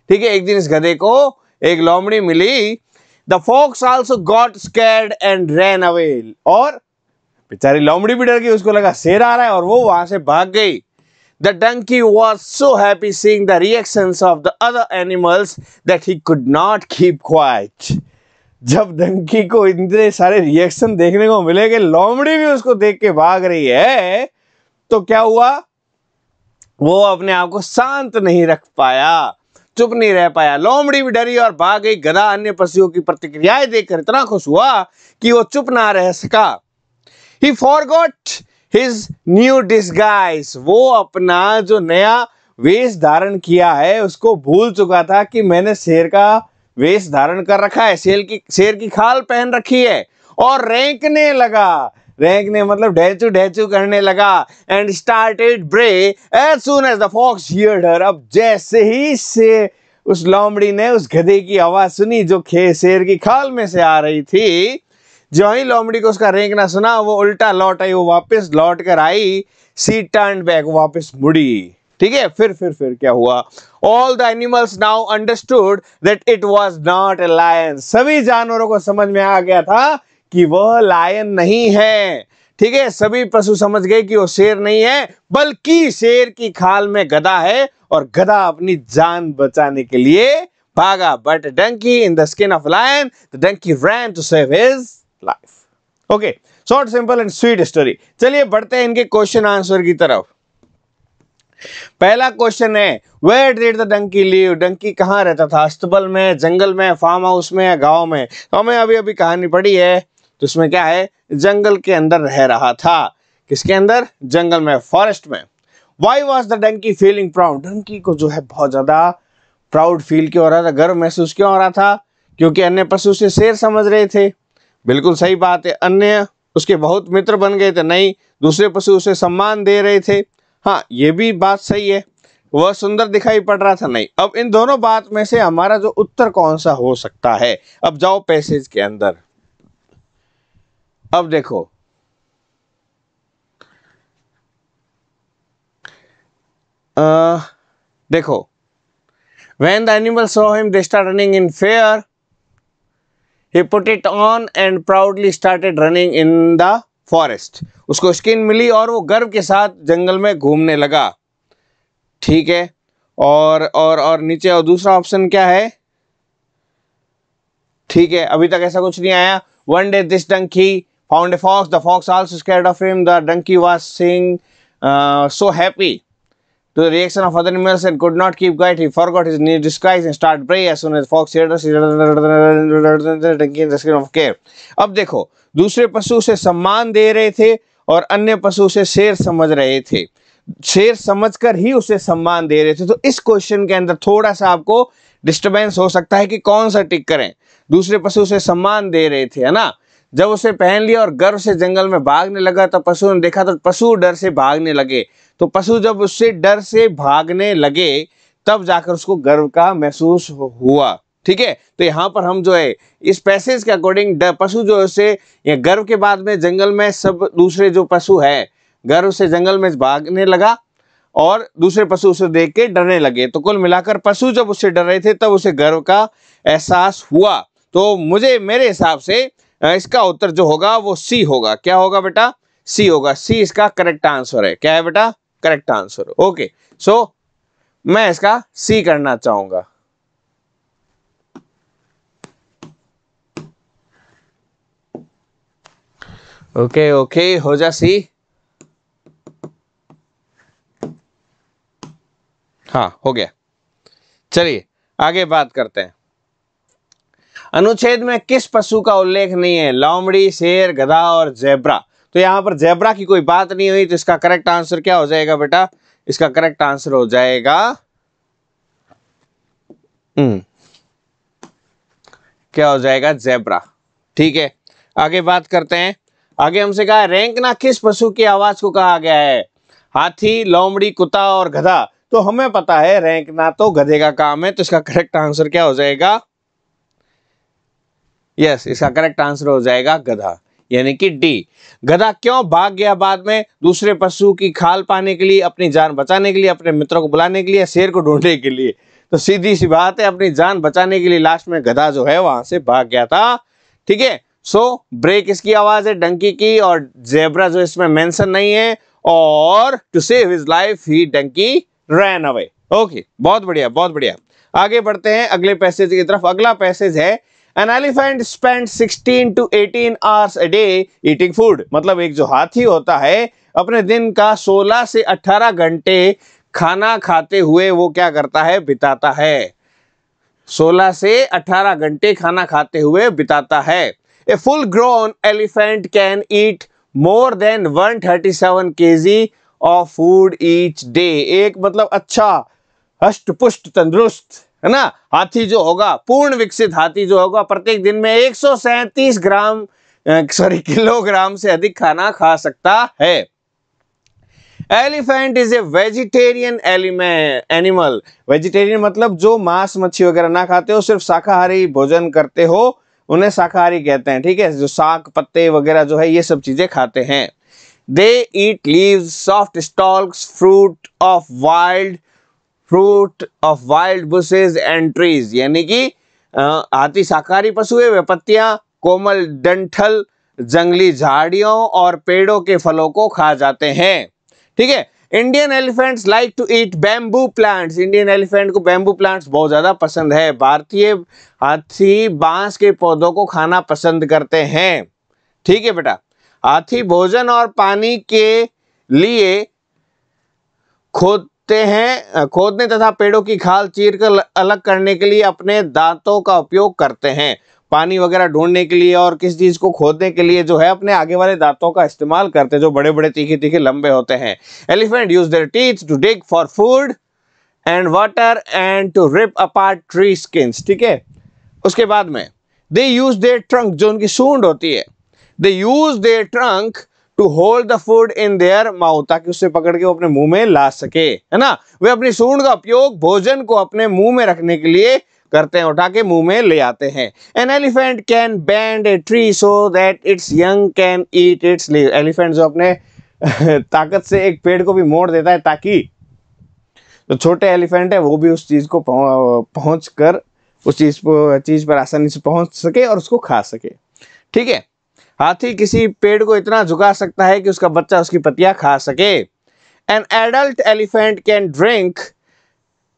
ठीक है, एक दिन इस गधे को एक लोमड़ी मिली। The fox also got scared and ran away। और बेचारी लोमड़ी भी डर गई, उसको लगा शेर आ रहा है और वो वहां से भाग गई। The donkey was so happy seeing the reactions of the other animals that he could not keep quiet। जब डंकी को इतने सारे रिएक्शन देखने को मिले कि लोमड़ी भी उसको देख के भाग रही है, तो क्या हुआ? वो अपने आप को शांत नहीं रख पाया, चुप नहीं रह पाया। लोमड़ी भी डरी और भाग गई। गधा अन्य पशुओं की प्रतिक्रियाएं देखकर इतना खुश हुआ कि वो चुप ना रह सका। He forgot his new disguise। वो अपना जो नया वेश धारण किया है उसको भूल चुका था कि मैंने शेर का वेश धारण कर रखा है, शेर की खाल पहन रखी है, और रेंकने लगा। रेंकने मतलब ढेचू ढेचू करने लगा। And started bray as soon as the fox heard her. अब जैसे ही से उस लोमड़ी ने उस गधे की आवाज सुनी जो शेर की खाल में से आ रही थी, जो ही लोमड़ी को उसका रेंकना सुना, वो उल्टा लौट आई, वो वापस लौट कर आई। सी टर्न बैक, वापस मुड़ी। ठीक है, फिर क्या हुआ? All the animals now understood that it was not a lion. सभी जानवरों को समझ में आ गया था कि वह लायन नहीं है। ठीक है, सभी पशु समझ गए कि वो शेर नहीं है, बल्कि शेर की खाल में गधा है, और गधा अपनी जान बचाने के लिए भागा। But donkey in the skin of lion, the donkey ran to save his life. Okay, short simple and sweet story. चलिए बढ़ते हैं इनके क्वेश्चन आंसर की तरफ। पहला क्वेश्चन है where did the donkey live. Donkey कहाँ रहता था? अस्तबल में, जंगल में, फार्म हाउस में या गांव में? तो हमें अभी कहानी पढ़ी है, तो इसमें क्या है? जंगल के अंदर रह रहा था। किसके अंदर? जंगल में, फॉरेस्ट में। Why was the donkey feeling proud. Donkey को जो है बहुत ज्यादा प्राउड फील क्यों हो रहा था, गर्व महसूस क्यों हो रहा था? क्योंकि अन्य पशु उसे शेर समझ रहे थे। बिल्कुल सही बात है। अन्य उसके बहुत मित्र बन गए थे? नहीं, दूसरे पशु उसे सम्मान दे रहे थे। हाँ, ये भी बात सही है। वह सुंदर दिखाई पड़ रहा था? नहीं। अब इन दोनों बात में से हमारा जो उत्तर कौन सा हो सकता है? अब जाओ पैसेज के अंदर। अब देखो, देखो, when the animals saw him they started running in fear. He put it on and proudly started running in the forest. उसको स्किन मिली और वो गर्व के साथ जंगल में घूमने लगा। ठीक है, और नीचे और दूसरा ऑप्शन क्या है? ठीक है, अभी तक ऐसा कुछ नहीं आया। One day this donkey found a fox. The fox also scared of him. The donkey was seeing so happy to the reaction of other animals and could not keep quiet. He forgot his new disguise and started prey. As soon as the fox heard us, the donkey in the scream of care. अब देखो, दूसरे पशु उसे सम्मान दे रहे थे और अन्य पशु उसे शेर समझ रहे थे। शेर समझकर ही उसे सम्मान दे रहे थे। तो इस क्वेश्चन के अंदर थोड़ा सा आपको डिस्टर्बेंस हो सकता है कि कौन सा टिक करें। दूसरे पशु उसे सम्मान दे रहे थे, है ना। जब उसे पहन लिया और गर्व से जंगल में भागने लगा तो पशु ने देखा तो पशु डर से भागने लगे। तो पशु जब उससे डर से भागने लगे तब जाकर उसको गर्व का महसूस हुआ। ठीक है, तो यहाँ पर हम जो है इस पैसेज के अकॉर्डिंग पशु जो उसे गर्व के बाद में जंगल में सब दूसरे जो पशु है गर्व से जंगल में भागने लगा और दूसरे पशु उसे देख के डरने लगे। तो कुल मिलाकर पशु जब उससे डर रहे थे तब उसे गर्व का एहसास हुआ। तो मेरे हिसाब से इसका उत्तर जो होगा वो सी होगा। क्या होगा बेटा? सी होगा। सी इसका करेक्ट आंसर है। क्या है बेटा? Correct answer. ओके, सो मैं इसका सी करना चाहूंगा। ओके ओके, हो जा सी। हाँ, हो गया। चलिए आगे बात करते हैं। अनुच्छेद में किस पशु का उल्लेख नहीं है? लोमड़ी, शेर, गधा और जेब्रा। तो यहां पर जेब्रा की कोई बात नहीं हुई, तो इसका करेक्ट आंसर क्या हो जाएगा बेटा? इसका करेक्ट आंसर हो जाएगा क्या हो जाएगा? जेब्रा। ठीक है, आगे बात करते हैं। आगे हमसे कहा है रेंकना किस पशु की आवाज को कहा गया है? हाथी, लोमड़ी, कुत्ता और गधा। तो हमें पता है रेंकना तो गधे का काम है, तो इसका करेक्ट आंसर क्या हो जाएगा? यस, इसका करेक्ट आंसर हो जाएगा गधा, यानी कि डी। गधा क्यों भाग गया बाद में? दूसरे पशु की खाल पाने के लिए, अपनी जान बचाने के लिए, अपने मित्रों को बुलाने के लिए, शेर को ढूंढने के लिए। तो सीधी सी बात है, अपनी जान बचाने के लिए लास्ट में गधा जो है वहां से भाग गया था। ठीक है, सो ब्रेक इसकी आवाज है डंकी की, और जेब्रा जो इसमें मेंशन नहीं है, और टू सेव हिज लाइफ ही डंकी रैन अवे। ओके, बहुत बढ़िया बहुत बढ़िया। आगे बढ़ते हैं अगले पैसेज की तरफ। अगला पैसेज है An elephant spends 16 to 18 hours a day eating food. मतलब एक जो हाथी होता है अपने दिन का 16 से 18 घंटे खाना खाते हुए वो क्या करता है? बिताता है। 16 से 18 घंटे खाना खाते हुए बिताता है। A full grown elephant can eat more than 137 kg of food each day. एक मतलब अच्छा हष्ट पुष्ट तंदुरुस्त, है ना, हाथी जो होगा, पूर्ण विकसित हाथी जो होगा प्रत्येक दिन में 137 किलोग्राम से अधिक खाना खा सकता है। Elephant is a vegetarian animal. Vegetarian मतलब जो मांस मच्छी वगैरह ना खाते हो, सिर्फ शाकाहारी भोजन करते हो, उन्हें शाकाहारी कहते हैं। ठीक है, जो साग पत्ते वगैरह जो है ये सब चीजें खाते हैं। They eat leaves, soft stalks, fruit of wild bushes and trees. यानी कि हाथी शाकाहारी पशु है, वे पत्तियां, कोमल डंठल, जंगली झाड़ियों और पेड़ों के फलों को खा जाते हैं। ठीक है, Indian elephants like to eat bamboo plants. Indian elephant को बैम्बू प्लांट्स बहुत ज्यादा पसंद है। भारतीय हाथी बांस के पौधों को खाना पसंद करते हैं। ठीक है बेटा, हाथी भोजन और पानी के लिए खोदने तथा पेड़ों की खाल चीरकर अलग करने के लिए अपने दांतों का उपयोग करते हैं। पानी वगैरह ढूंढने के लिए और किस चीज को खोदने के लिए जो है अपने आगे वाले दांतों का इस्तेमाल करते हैं, जो बड़े बड़े तीखे तीखे लंबे होते हैं। Elephant use their teeth to dig for food and water and to rip apart tree skins. ठीक है, उसके बाद में दे यूज देयर ट्रंक, जो उनकी सूंड होती है, they use their trunk to hold the food in their mouth, ताकि उससे पकड़ के वो अपने मुंह में ला सके, है ना। वे अपनी सूंड का उपयोग भोजन को अपने मुंह में रखने के लिए करते हैं, उठा के मुंह में ले आते हैं। An elephant can bend a tree so that it's young can eat it's leave. Elephant जो अपने ताकत से एक पेड़ को भी मोड़ देता है ताकि जो छोटे एलिफेंट है वो भी उस चीज को पहुंच कर उस चीज पर आसानी से पहुंच सके और उसको खा सके। ठीक है, हाथी किसी पेड़ को इतना झुका सकता है कि उसका बच्चा उसकी पत्तियां खा सके। An adult elephant can drink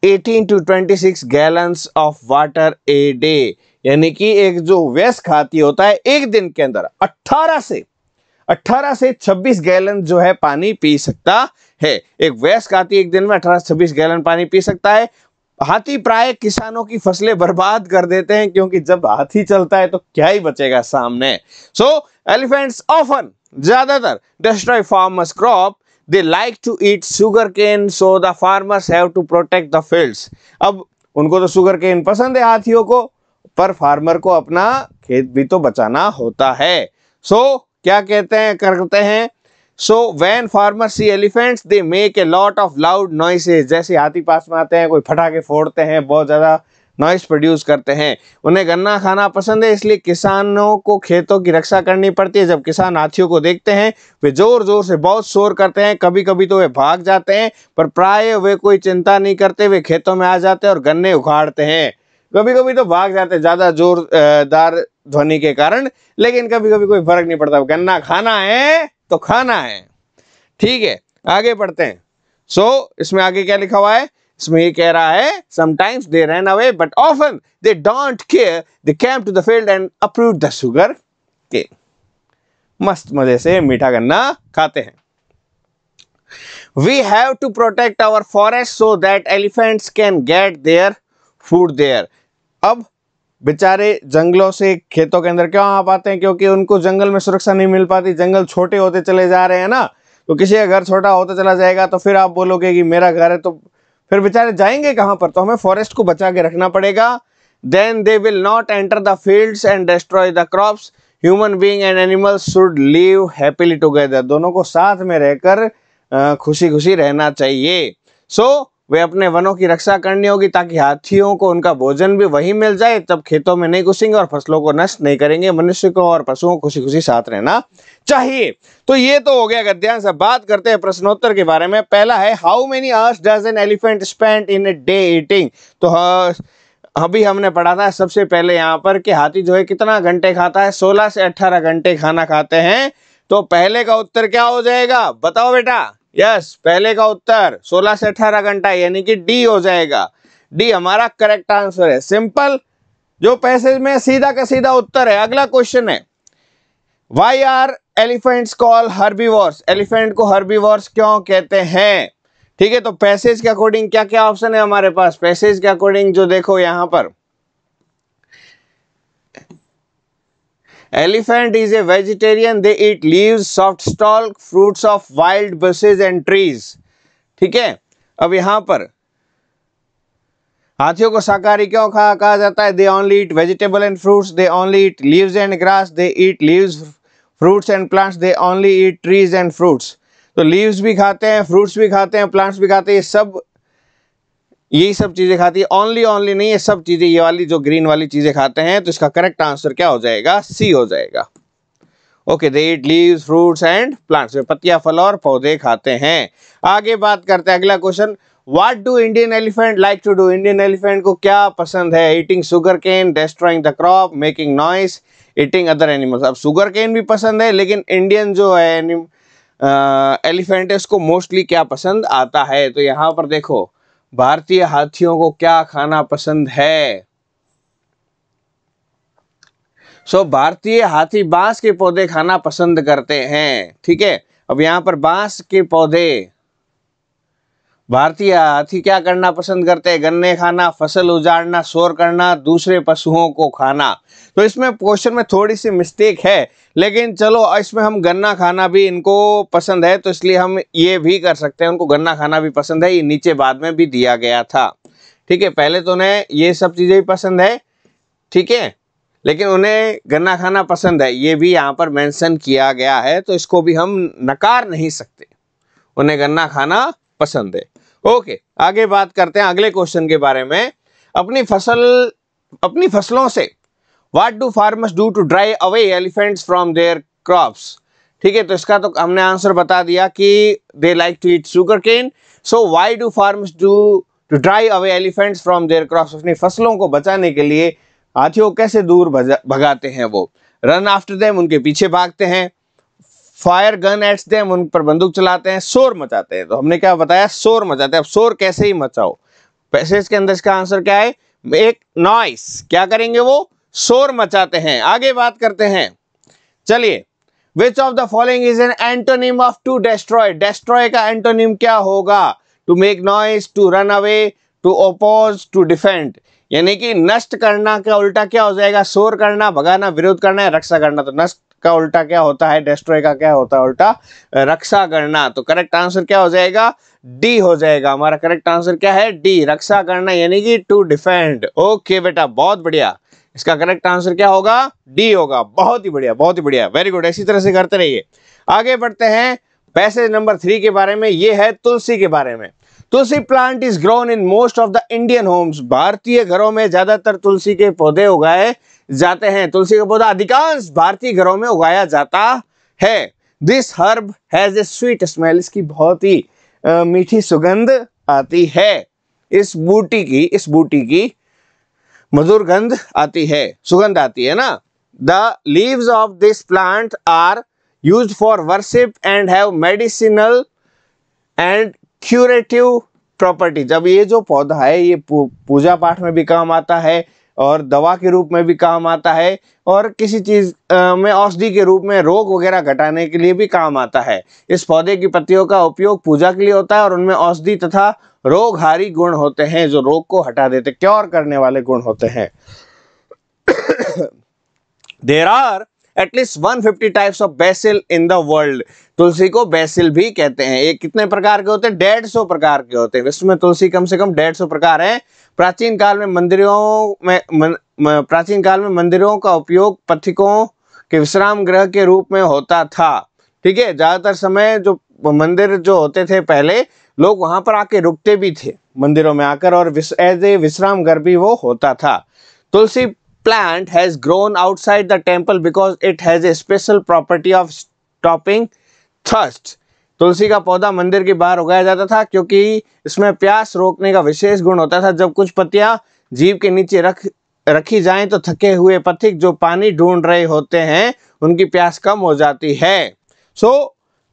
18 to 26 gallons of water a day, यानी कि एक जो वयस्क हाथी होता है एक दिन के अंदर 18 से 26 गैलन जो है पानी पी सकता है। एक वयस्क हाथी एक दिन में 18 से 26 गैलन पानी पी सकता है। हाथी प्राय किसानों की फसलें बर्बाद कर देते हैं, क्योंकि जब हाथी चलता है तो क्या ही बचेगा सामने। सो एलिफेंट्स ऑफन, ज्यादातर destroy farmers crop. They like to eat sugarcane, so the farmers have to protect the fields. अब उनको तो सुगर केन पसंद है हाथियों को, पर फार्मर को अपना खेत भी तो बचाना होता है। क्या करते हैं? When farmers see elephants, they make a lot of loud noises. जैसे हाथी पास में आते हैं, कोई फटाके फोड़ते हैं, बहुत ज्यादा नॉइस प्रोड्यूस करते हैं। उन्हें गन्ना खाना पसंद है, इसलिए किसानों को खेतों की रक्षा करनी पड़ती है। जब किसान हाथियों को देखते हैं वे जोर जोर से बहुत शोर करते हैं। कभी कभी तो वे भाग जाते हैं, पर प्राय वे कोई चिंता नहीं करते। वे खेतों में आ जाते हैं और गन्ने उखाड़ते हैं। कभी कभी तो भाग जाते हैं ज्यादा जोरदार ध्वनि के कारण, लेकिन कभी कभी कोई फर्क नहीं पड़ता। गन्ना खाना है तो खाना है। ठीक है, आगे पढ़ते हैं। इसमें आगे क्या लिखा हुआ है? इसमें ये कह रहा है sometimes they ran away but often they don't care, they came to the field and uprooted the sugar cane. मस्त मजे से मीठा गन्ना खाते हैं। We have to protect our forest so that elephants can get their food there. अब बेचारे जंगलों से खेतों के अंदर क्यों आ पाते हैं? क्योंकि उनको जंगल में सुरक्षा नहीं मिल पाती। जंगल छोटे होते चले जा रहे हैं ना, तो किसी का घर छोटा होता चला जाएगा तो फिर आप बोलोगे कि मेरा घर है, तो फिर बेचारे जाएंगे कहां पर? तो हमें फॉरेस्ट को बचा के रखना पड़ेगा। Then they will not enter the fields and destroy the crops. Human being and animals should live happily together. दोनों को साथ में रहकर खुशी खुशी रहना चाहिए। वे अपने वनों की रक्षा करनी होगी ताकि हाथियों को उनका भोजन भी वही मिल जाए। तब खेतों में नहीं घुसेंगे और फसलों को नष्ट नहीं करेंगे। मनुष्य को और पशुओं को खुशी खुशी साथ रहना चाहिए। तो ये तो हो गया गद्यांश। अब बात करते हैं प्रश्नोत्तर के बारे में। पहला है, how many hours does an elephant spend in a day eating? तो अभी हमने पढ़ा था सबसे पहले यहाँ पर कि हाथी जो है कितना घंटे खाता है? 16 से 18 घंटे खाना खाते हैं। तो पहले का उत्तर क्या हो जाएगा? बताओ बेटा। यस, पहले का उत्तर 16 से 18 घंटा, यानी कि डी हो जाएगा। डी हमारा करेक्ट आंसर है। सिंपल, जो पैसेज में सीधा का सीधा उत्तर है। अगला क्वेश्चन है, why are elephants call herbivores? Elephant को हर्बीवोर्स क्यों कहते हैं? ठीक है, तो पैसेज के अकॉर्डिंग क्या क्या ऑप्शन है हमारे पास? पैसेज के अकॉर्डिंग जो देखो यहां पर, Elephant is a vegetarian. They eat leaves, soft stalk, fruits of wild bushes and trees. ठीक है, अब यहां पर हाथियों को शाकाहारी क्यों कहा जाता है? They only eat vegetable and fruits. They only eat leaves and grass. They eat leaves, fruits and plants. They only eat trees and fruits. तो leaves भी खाते हैं, fruits भी खाते हैं, plants भी खाते हैं। यही सब चीजें खाती है। ओनली नहीं, ये सब चीजें, ये वाली जो ग्रीन वाली चीजें खाते हैं। तो इसका करेक्ट आंसर क्या हो जाएगा? सी हो जाएगा। Okay, they eat leaves, fruits and plants. पत्तियां, फल और पौधे खाते हैं। आगे बात करते हैं, अगला question, what do Indian elephant like to do? Indian elephant को क्या पसंद है? Eating sugarcane, destroying the crop, making noise, eating other animals. अब शुगर केन भी पसंद है, लेकिन इंडियन जो है एलिफेंट है उसको मोस्टली क्या पसंद आता है? तो यहाँ पर देखो, भारतीय हाथियों को क्या खाना पसंद है? भारतीय हाथी बांस के पौधे खाना पसंद करते हैं। ठीक है, अब यहां पर बांस के पौधे, भारतीय हाथी क्या करना पसंद करते हैं? गन्ने खाना, फसल उजाड़ना, शोर करना, दूसरे पशुओं को खाना। तो इसमें क्वेश्चन में थोड़ी सी मिस्टेक है, लेकिन चलो इसमें हम गन्ना खाना भी इनको पसंद है, तो इसलिए हम ये भी कर सकते हैं। उनको गन्ना खाना भी पसंद है, ये नीचे बाद में भी दिया गया था। ठीक है, पहले तो उन्हें ये सब चीजें भी पसंद है, ठीक है, लेकिन उन्हें गन्ना खाना पसंद है, ये भी यहाँ पर मेंशन किया गया है। तो इसको भी हम नकार नहीं सकते, उन्हें गन्ना खाना पसंद है। ओके, आगे बात करते हैं अगले क्वेश्चन के बारे में। अपनी फसल अपनी फसलों से। What do farmers do to drive away elephants from their crops? ठीक है, तो इसका तो हमने आंसर बता दिया कि they like to eat sugarcane. So why do farmers do to drive away elephants from their crops? अपनी फसलों को बचाने के लिए हाथियों को कैसे दूर भगाते हैं वो? Run after them, उनके पीछे भागते हैं। फायर गन एट्स देम, उन पर बंदूक चलाते हैं। शोर मचाते हैं, तो हमने क्या बताया, शोर मचाते हैं। अब शोर कैसे ही मचाओ, पैसेज के अंदर इसका आंसर क्या है, एक नॉइस। क्या करेंगे वो, शोर मचाते हैं। आगे बात करते हैं, चलिए, which of the following is an antonym of to destroy? Destroy का एंटोनिम क्या होगा? To make noise, to run away, to oppose, to defend. यानी कि नष्ट करना का उल्टा क्या हो जाएगा, शोर करना, भगाना, विरोध करना या रक्षा करना। तो नष्ट का उल्टा क्या होता है, डेस्ट्रॉय का क्या होता है उल्टा, रक्षा करना। तो करेक्ट आंसर क्या हो जाएगा, डी हो जाएगा। हमारा करेक्ट आंसर क्या है, डी, रक्षा करना यानी कि टू डिफेंड। ओके बेटा, बहुत बढ़िया। इसका करेक्ट आंसर क्या होगा, डी होगा। बहुत ही बढ़िया, बहुत ही बढ़िया, वेरी गुड। इसी तरह से करते रहिए। आगे बढ़ते हैं पैसेज नंबर 3 के बारे में। ये है तुलसी के बारे में। Tulsi plant is grown in most of the Indian homes. भारतीय घरों में ज्यादातर तुलसी के पौधे उगाए जाते हैं। तुलसी का पौधा अधिकांश भारतीय घरों में उगाया जाता है। This herb has a sweet smell. इसकी बहुत ही मीठी सुगंध आती है। इस बूटी की मधुर गंध आती है, सुगंध आती है ना। The leaves of this plant are used for worship and have medicinal and curative property. जब ये जो पौधा है ये पूजा पाठ में भी काम आता है और दवा के रूप में भी काम आता है और किसी चीज में औषधि के रूप में रोग वगैरह घटाने के लिए भी काम आता है। इस पौधे की पत्तियों का उपयोग पूजा के लिए होता है और उनमें औषधि तथा रोगहारी गुण होते हैं, जो रोग को हटा देते, क्योर करने वाले गुण होते हैं। There are at least 150 types of basil in the world. तुलसी को बेसिल भी कहते हैं। ये कितने प्रकार के होते हैं, 150 प्रकार के होते हैं। विश्व में तुलसी कम से कम 150 प्रकार हैं। प्राचीन काल में मंदिरों का उपयोग पथिकों के विश्राम गृह के रूप में होता था। ठीक है, ज्यादातर समय जो मंदिर जो होते थे पहले, लोग वहां पर आके रुकते भी थे मंदिरों में आकर, और एज ए विश्राम घर भी वो होता था। तुलसी plant has grown outside the temple because it has a special property of stopping thirst. तुलसी का पौधा मंदिर के बाहर उगाया जाता था क्योंकि इसमें प्यास रोकने का विशेष गुण होता था। जब कुछ पत्तियां जीभ के नीचे रखी जाएं तो थके हुए पथिक जो पानी ढूंढ रहे होते हैं उनकी प्यास कम हो जाती है।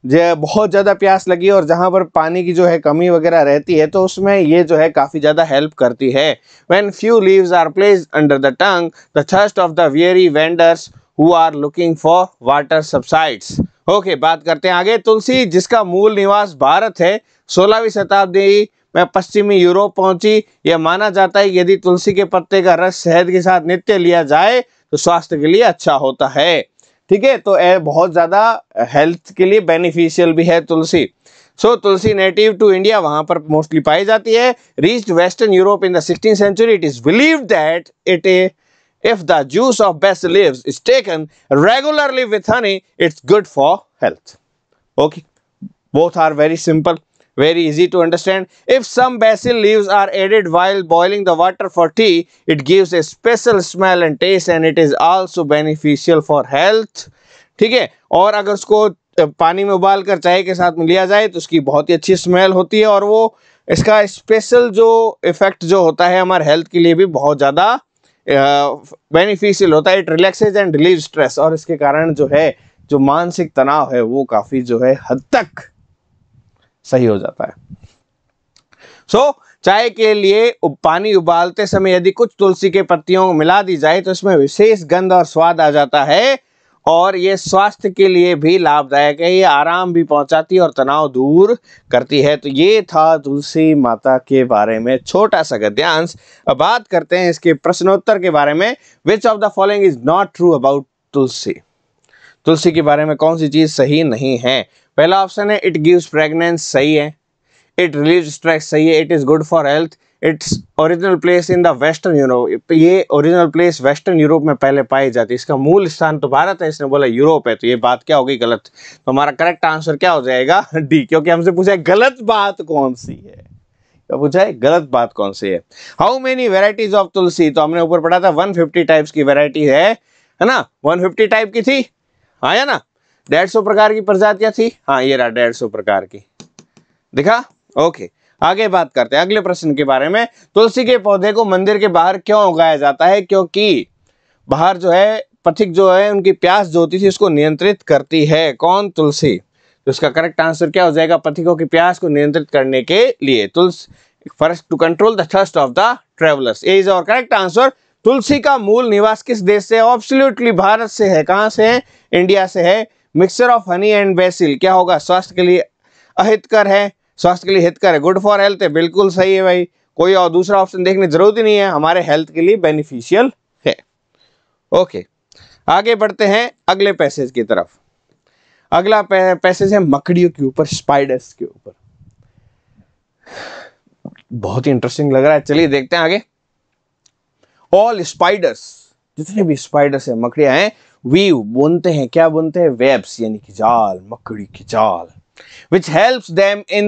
बहुत ज़्यादा प्यास लगी और जहाँ पर पानी की जो है कमी वगैरह रहती है तो उसमें ये जो है काफ़ी ज़्यादा हेल्प करती है। When few leaves are placed under the tongue, the thirst of the weary vendors who are looking for water subsides. Okay, बात करते हैं आगे। तुलसी जिसका मूल निवास भारत है, 16वीं शताब्दी में पश्चिमी यूरोप पहुंची। यह माना जाता है कि यदि तुलसी के पत्ते का रस शहद के साथ नित्य लिया जाए तो स्वास्थ्य के लिए अच्छा होता है। ठीक है, तो बहुत ज्यादा हेल्थ के लिए बेनिफिशियल भी है तुलसी। तुलसी नेटिव टू इंडिया वहां पर मोस्टली पाई जाती है। Reached western Europe in the 16th century. It is believed that if the juice of basil leaves is taken regularly with honey, it's good for health. Okay, both are very simple, very easy to understand. If some basil leaves are added while boiling the water for tea, it gives a special smell and taste and it is also beneficial for health. ठीक है, और अगर उसको पानी में उबाल कर चाय के साथ में लिया जाए तो उसकी बहुत ही अच्छी स्मेल होती है और वो इसका स्पेशल जो इफेक्ट जो होता है हमारे हेल्थ के लिए भी बहुत ज़्यादा बेनिफिशियल होता है। It relaxes and relieve stress, और इसके कारण जो है जो मानसिक तनाव है वो काफ़ी जो है हद तक सही हो जाता है। चाय के लिए पानी उबालते समय यदि कुछ तुलसी के पत्तियों को मिला दी जाए तो इसमें विशेष गंध और स्वाद आ जाता है और ये स्वास्थ्य के लिए भी लाभदायक है। ये आराम भी पहुंचाती है और तनाव दूर करती है। तो ये था तुलसी माता के बारे में छोटा सा गद्यांश। अब बात करते हैं इसके प्रश्नोत्तर के बारे में। Which of the following is not true about tulsi? तुलसी के बारे में कौन सी चीज सही नहीं है? पहला ऑप्शन है इट गिव्स फ्रेगनेंस, सही है। इट रिलीव्स स्ट्रेस, सही है। It is good for health. Its original place in the western Europe, ये ओरिजिनल प्लेस वेस्टर्न यूरोप में पहले पाई जाती है। इसका मूल स्थान तो भारत है, इसने बोला यूरोप है, तो ये बात क्या हो गई, गलत। तो हमारा करेक्ट आंसर क्या हो जाएगा, डी, क्योंकि हमसे पूछा गलत बात कौन सी है। क्या पूछा है, गलत बात कौन सी है। हाउ मेनी वेराइटीज ऑफ तुलसी, तो हमने ऊपर पढ़ा था 150 टाइप्स की वेराइटी है ना, 150 टाइप की थी, आया ना। 150 प्रकार की प्रजातियां थी, हाँ ये रहा 150 प्रकार की, दिखा। ओके, आगे बात करते हैं अगले प्रश्न के बारे में। तुलसी के पौधे को मंदिर के बाहर क्यों उगाया जाता है? क्योंकि बाहर जो है पथिक जो है उनकी प्यास जो होती थी उसको नियंत्रित करती है। कौन? तुलसी। तो इसका करेक्ट आंसर क्या हो जाएगा? पथिकों की प्यास को नियंत्रित करने के लिए तुलसी, first to control the thirst of the travellers, ये इज आवर करेक्ट आंसर। तुलसी का मूल निवास किस देश से? ऑब्सोल्युटली भारत से है। कहां से है? इंडिया से है। Mixture of honey and BECIL क्या होगा? स्वास्थ्य के लिए अहितकर है, स्वास्थ्य के लिए हितकर है, गुड फॉर हेल्थ है, बिल्कुल सही है भाई, कोई और दूसरा ऑप्शन देखने की जरूरत ही नहीं है, हमारे हेल्थ के लिए बेनिफिशियल है। ओके, आगे बढ़ते हैं अगले पैसेज की तरफ। अगला पैसेज है मकड़ियों के ऊपर, स्पाइडर्स के ऊपर। बहुत ही इंटरेस्टिंग लग रहा है, चलिए देखते हैं आगे। ऑल स्पाइडर्स, जितने भी स्पाइडर्स है, मकड़ियां हैं, वीव बुनते हैं, क्या बुनते हैं? वेब्स, यानी कि जाल, मकड़ी की जाल, which helps them in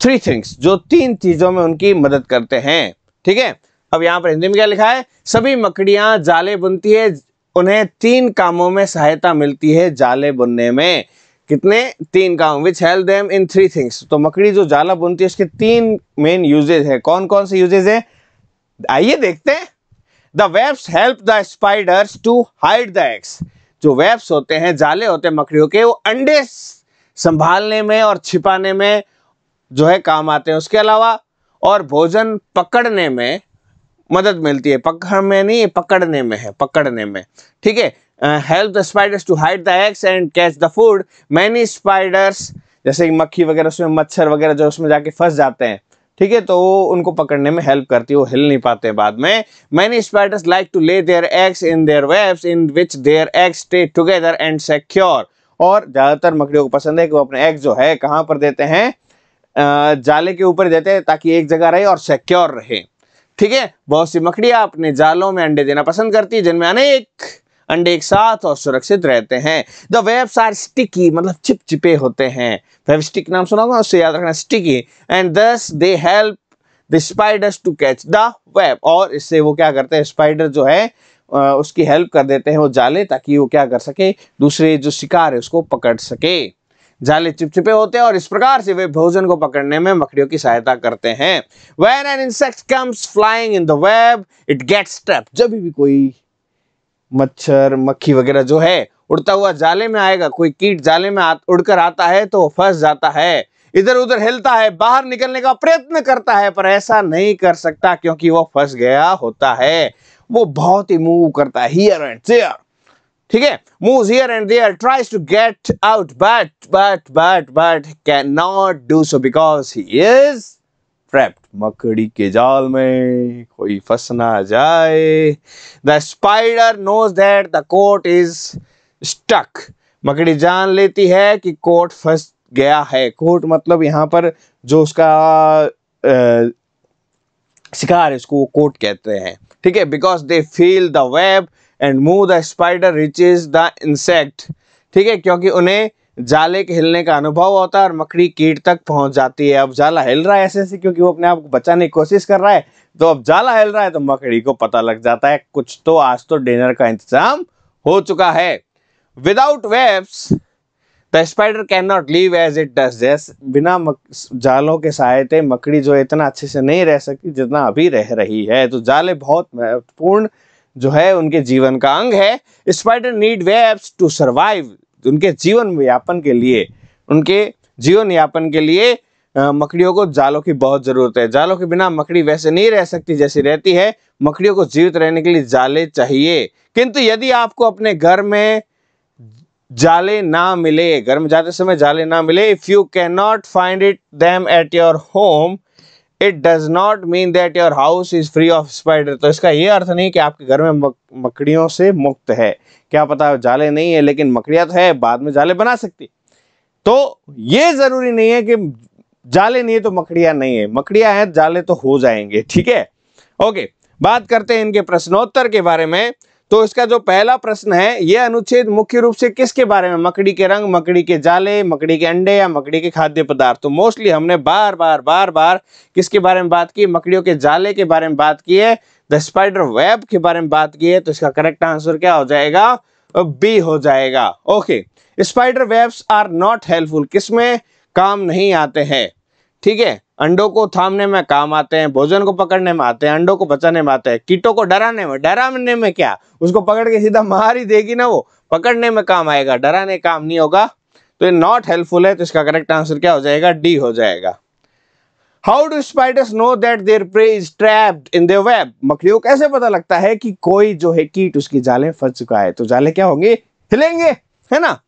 3 things, जो 3 चीजों में उनकी मदद करते हैं। ठीक है, अब यहां पर हिंदी में क्या लिखा है? सभी मकड़ियां जाले बुनती है, उन्हें 3 कामों में सहायता मिलती है जाले बुनने में। कितने? 3 काम, which help them in 3 things। तो मकड़ी जो जाला बुनती है उसके 3 मेन यूजेज है। कौन कौन से यूजेज है? आइए देखते हैं। The webs help the spiders to hide the eggs। जो वेब्स होते हैं, जाले होते हैं मकड़ियों के, वो अंडे संभालने में और छिपाने में जो है काम आते हैं। उसके अलावा और भोजन पकड़ने में मदद मिलती है। पकड़ में नहीं, पकड़ने में है, पकड़ने में। ठीक है, help the spiders to hide the eggs and catch the food. Many spiders, जैसे मक्खी वगैरह, उसमें मच्छर वगैरह जो उसमें जाके फंस जाते हैं, ठीक है, तो वो उनको पकड़ने में हेल्प करती है, वो हिल नहीं पाते बाद में। Many spiders like to lay their eggs in their webs in which their eggs stay together and secure. और ज्यादातर मकड़ियों को पसंद है कि वो अपने एग जो है कहां पर देते हैं? जाले के ऊपर देते हैं, ताकि एक जगह रहे और सिक्योर रहे। ठीक है, बहुत सी मकड़ियां अपने जालों में अंडे देना पसंद करती है, जिनमें अनेक अंडे एक साथ और सुरक्षित रहते हैं। द वेब्स आर स्टिकी, मतलब चिपचिपे होते हैं। वेब स्टिक नाम सुना होगा, उससे याद रखना, sticky. And thus they help the spiders to catch the web. और इससे वो क्या करते हैं? स्पाइडर जो है उसकी हेल्प कर देते हैं वो जाले, ताकि वो क्या कर सके? दूसरे जो शिकार है उसको पकड़ सके। जाले चिपचिपे होते हैं और इस प्रकार से वे भोजन को पकड़ने में मकड़ियों की सहायता करते हैं। When an insect comes flying in the web, it gets trapped। जब भी कोई मच्छर, मक्खी वगैरह जो है उड़ता हुआ जाले में आएगा, कोई कीट जाले में उड़कर आता है तो फंस जाता है, इधर उधर हिलता है, बाहर निकलने का प्रयत्न करता है, पर ऐसा नहीं कर सकता क्योंकि वो फंस गया होता है। वो बहुत ही मूव करता है, हियर एंड देयर, ठीक है, moves here and there, tries to get out, but cannot do so because he is trapped। मकड़ी के जाल में कोई फंस ना जाए। The spider knows that the coat is stuck। मकड़ी जान लेती है कि कोट फंस गया है। कोट मतलब यहाँ पर जो उसका शिकार है उसको कोट कहते हैं। ठीक है, because they feel the web and move the spider reaches the insect। ठीक है, क्योंकि उन्हें जाले के हिलने का अनुभव होता है और मकड़ी कीट तक पहुंच जाती है। अब जाला हिल रहा है ऐसे क्योंकि वो अपने आप को बचाने की कोशिश कर रहा है, तो अब जाला हिल रहा है तो मकड़ी को पता लग जाता है कुछ तो आज तो डिनर का इंतजाम हो चुका है। Without webs the spider can not live as it does. जैसे बिना जालों के सहायता मकड़ी जो है इतना अच्छे से नहीं रह सकती जितना अभी रह रही है। तो जाले बहुत महत्वपूर्ण जो है उनके जीवन का अंग है। Spider need webs to survive. उनके जीवन यापन के लिए, उनके जीवन यापन के लिए मकड़ियों को जालों की बहुत जरूरत है। जालों के बिना मकड़ी वैसे नहीं रह सकती जैसी रहती है। मकड़ियों को जीवित रहने के लिए जाले चाहिए। किंतु यदि आपको अपने घर में जाले ना मिले, घर में जाते समय जाले ना मिले, if you can not find it them at your home, it does not mean that your house is free of spider. तो इसका ये अर्थ नहीं कि आपके घर में मकड़ियों से मुक्त है। क्या पता जाले नहीं है लेकिन मकड़ियां तो है, बाद में जाले बना सकती। तो ये जरूरी नहीं है कि जाले नहीं है तो मकड़ियां नहीं है, मकड़ियां हैं जाले तो हो जाएंगे। ठीक है, ओके, बात करते हैं इनके प्रश्नोत्तर के बारे में। तो इसका जो पहला प्रश्न है, यह अनुच्छेद मुख्य रूप से किसके बारे में, मकड़ी के रंग, मकड़ी के जाले, मकड़ी के अंडे या मकड़ी के खाद्य पदार्थ। तो मोस्टली हमने बार बार किसके बारे में बात की, मकड़ियों के जाले के बारे में बात की है, द स्पाइडर वेब के बारे में बात की है। तो इसका करेक्ट आंसर क्या हो जाएगा, बी हो जाएगा। Okay, spider webs are not helpful, किसमें काम नहीं आते हैं, ठीक है। अंडों को थामने में काम आते हैं, भोजन को पकड़ने में आते हैं, अंडों को बचाने में आते हैं, कीटों को डराने में क्या, उसको पकड़ के सीधा मार ही देगी ना, वो पकड़ने में काम आएगा, डराने काम नहीं होगा। तो ये नॉट हेल्पफुल है, तो इसका करेक्ट आंसर क्या हो जाएगा, डी हो जाएगा। How do spiders know that there prey is trapped in their web, मकड़ियों को कैसे पता लगता है कि कोई जो है कीट उसकी जाले में फंस चुका है। तो जाले क्या होंगे, हिलेंगे, है ना।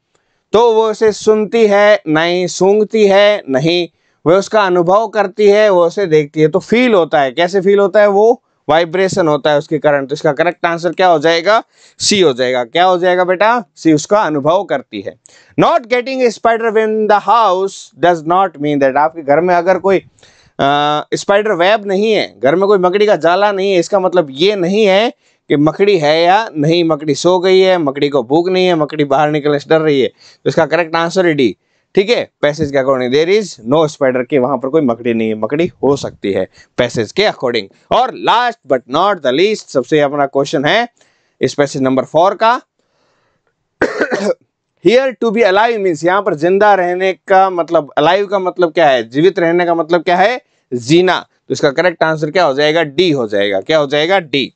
तो वो उसे सुनती है नहीं, सूंघती है नहीं, वो उसका अनुभव करती है, वो उसे देखती है। तो फील होता है, कैसे फील होता है, वो वाइब्रेशन होता है उसके कारण। तो इसका करेक्ट आंसर क्या हो जाएगा, सी हो जाएगा। क्या हो जाएगा बेटा, सी, उसका अनुभव करती है। Not getting a spider web in the house does not mean that, आपके घर में अगर कोई स्पाइडर वेब नहीं है, घर में कोई मकड़ी का जाला नहीं है, इसका मतलब ये नहीं है कि मकड़ी है या नहीं, मकड़ी सो गई है, मकड़ी को भूख नहीं है, मकड़ी बाहर निकलने से डर रही है। तो इसका करेक्ट आंसर है डी, ठीक है। पैसेज के according there is no spider, के वहां पर कोई मकड़ी नहीं है, मकड़ी हो सकती है पैसेज के अकॉर्डिंग। और last but not the least, सबसे अपना क्वेश्चन है इस पैसेज नंबर 4 का। Here to be alive means, यहाँ पर जिंदा रहने का मतलब, अलाइव का मतलब क्या है, जीवित रहने का मतलब क्या है, जीना। तो इसका करेक्ट आंसर क्या हो जाएगा, डी हो जाएगा। क्या हो जाएगा, डी।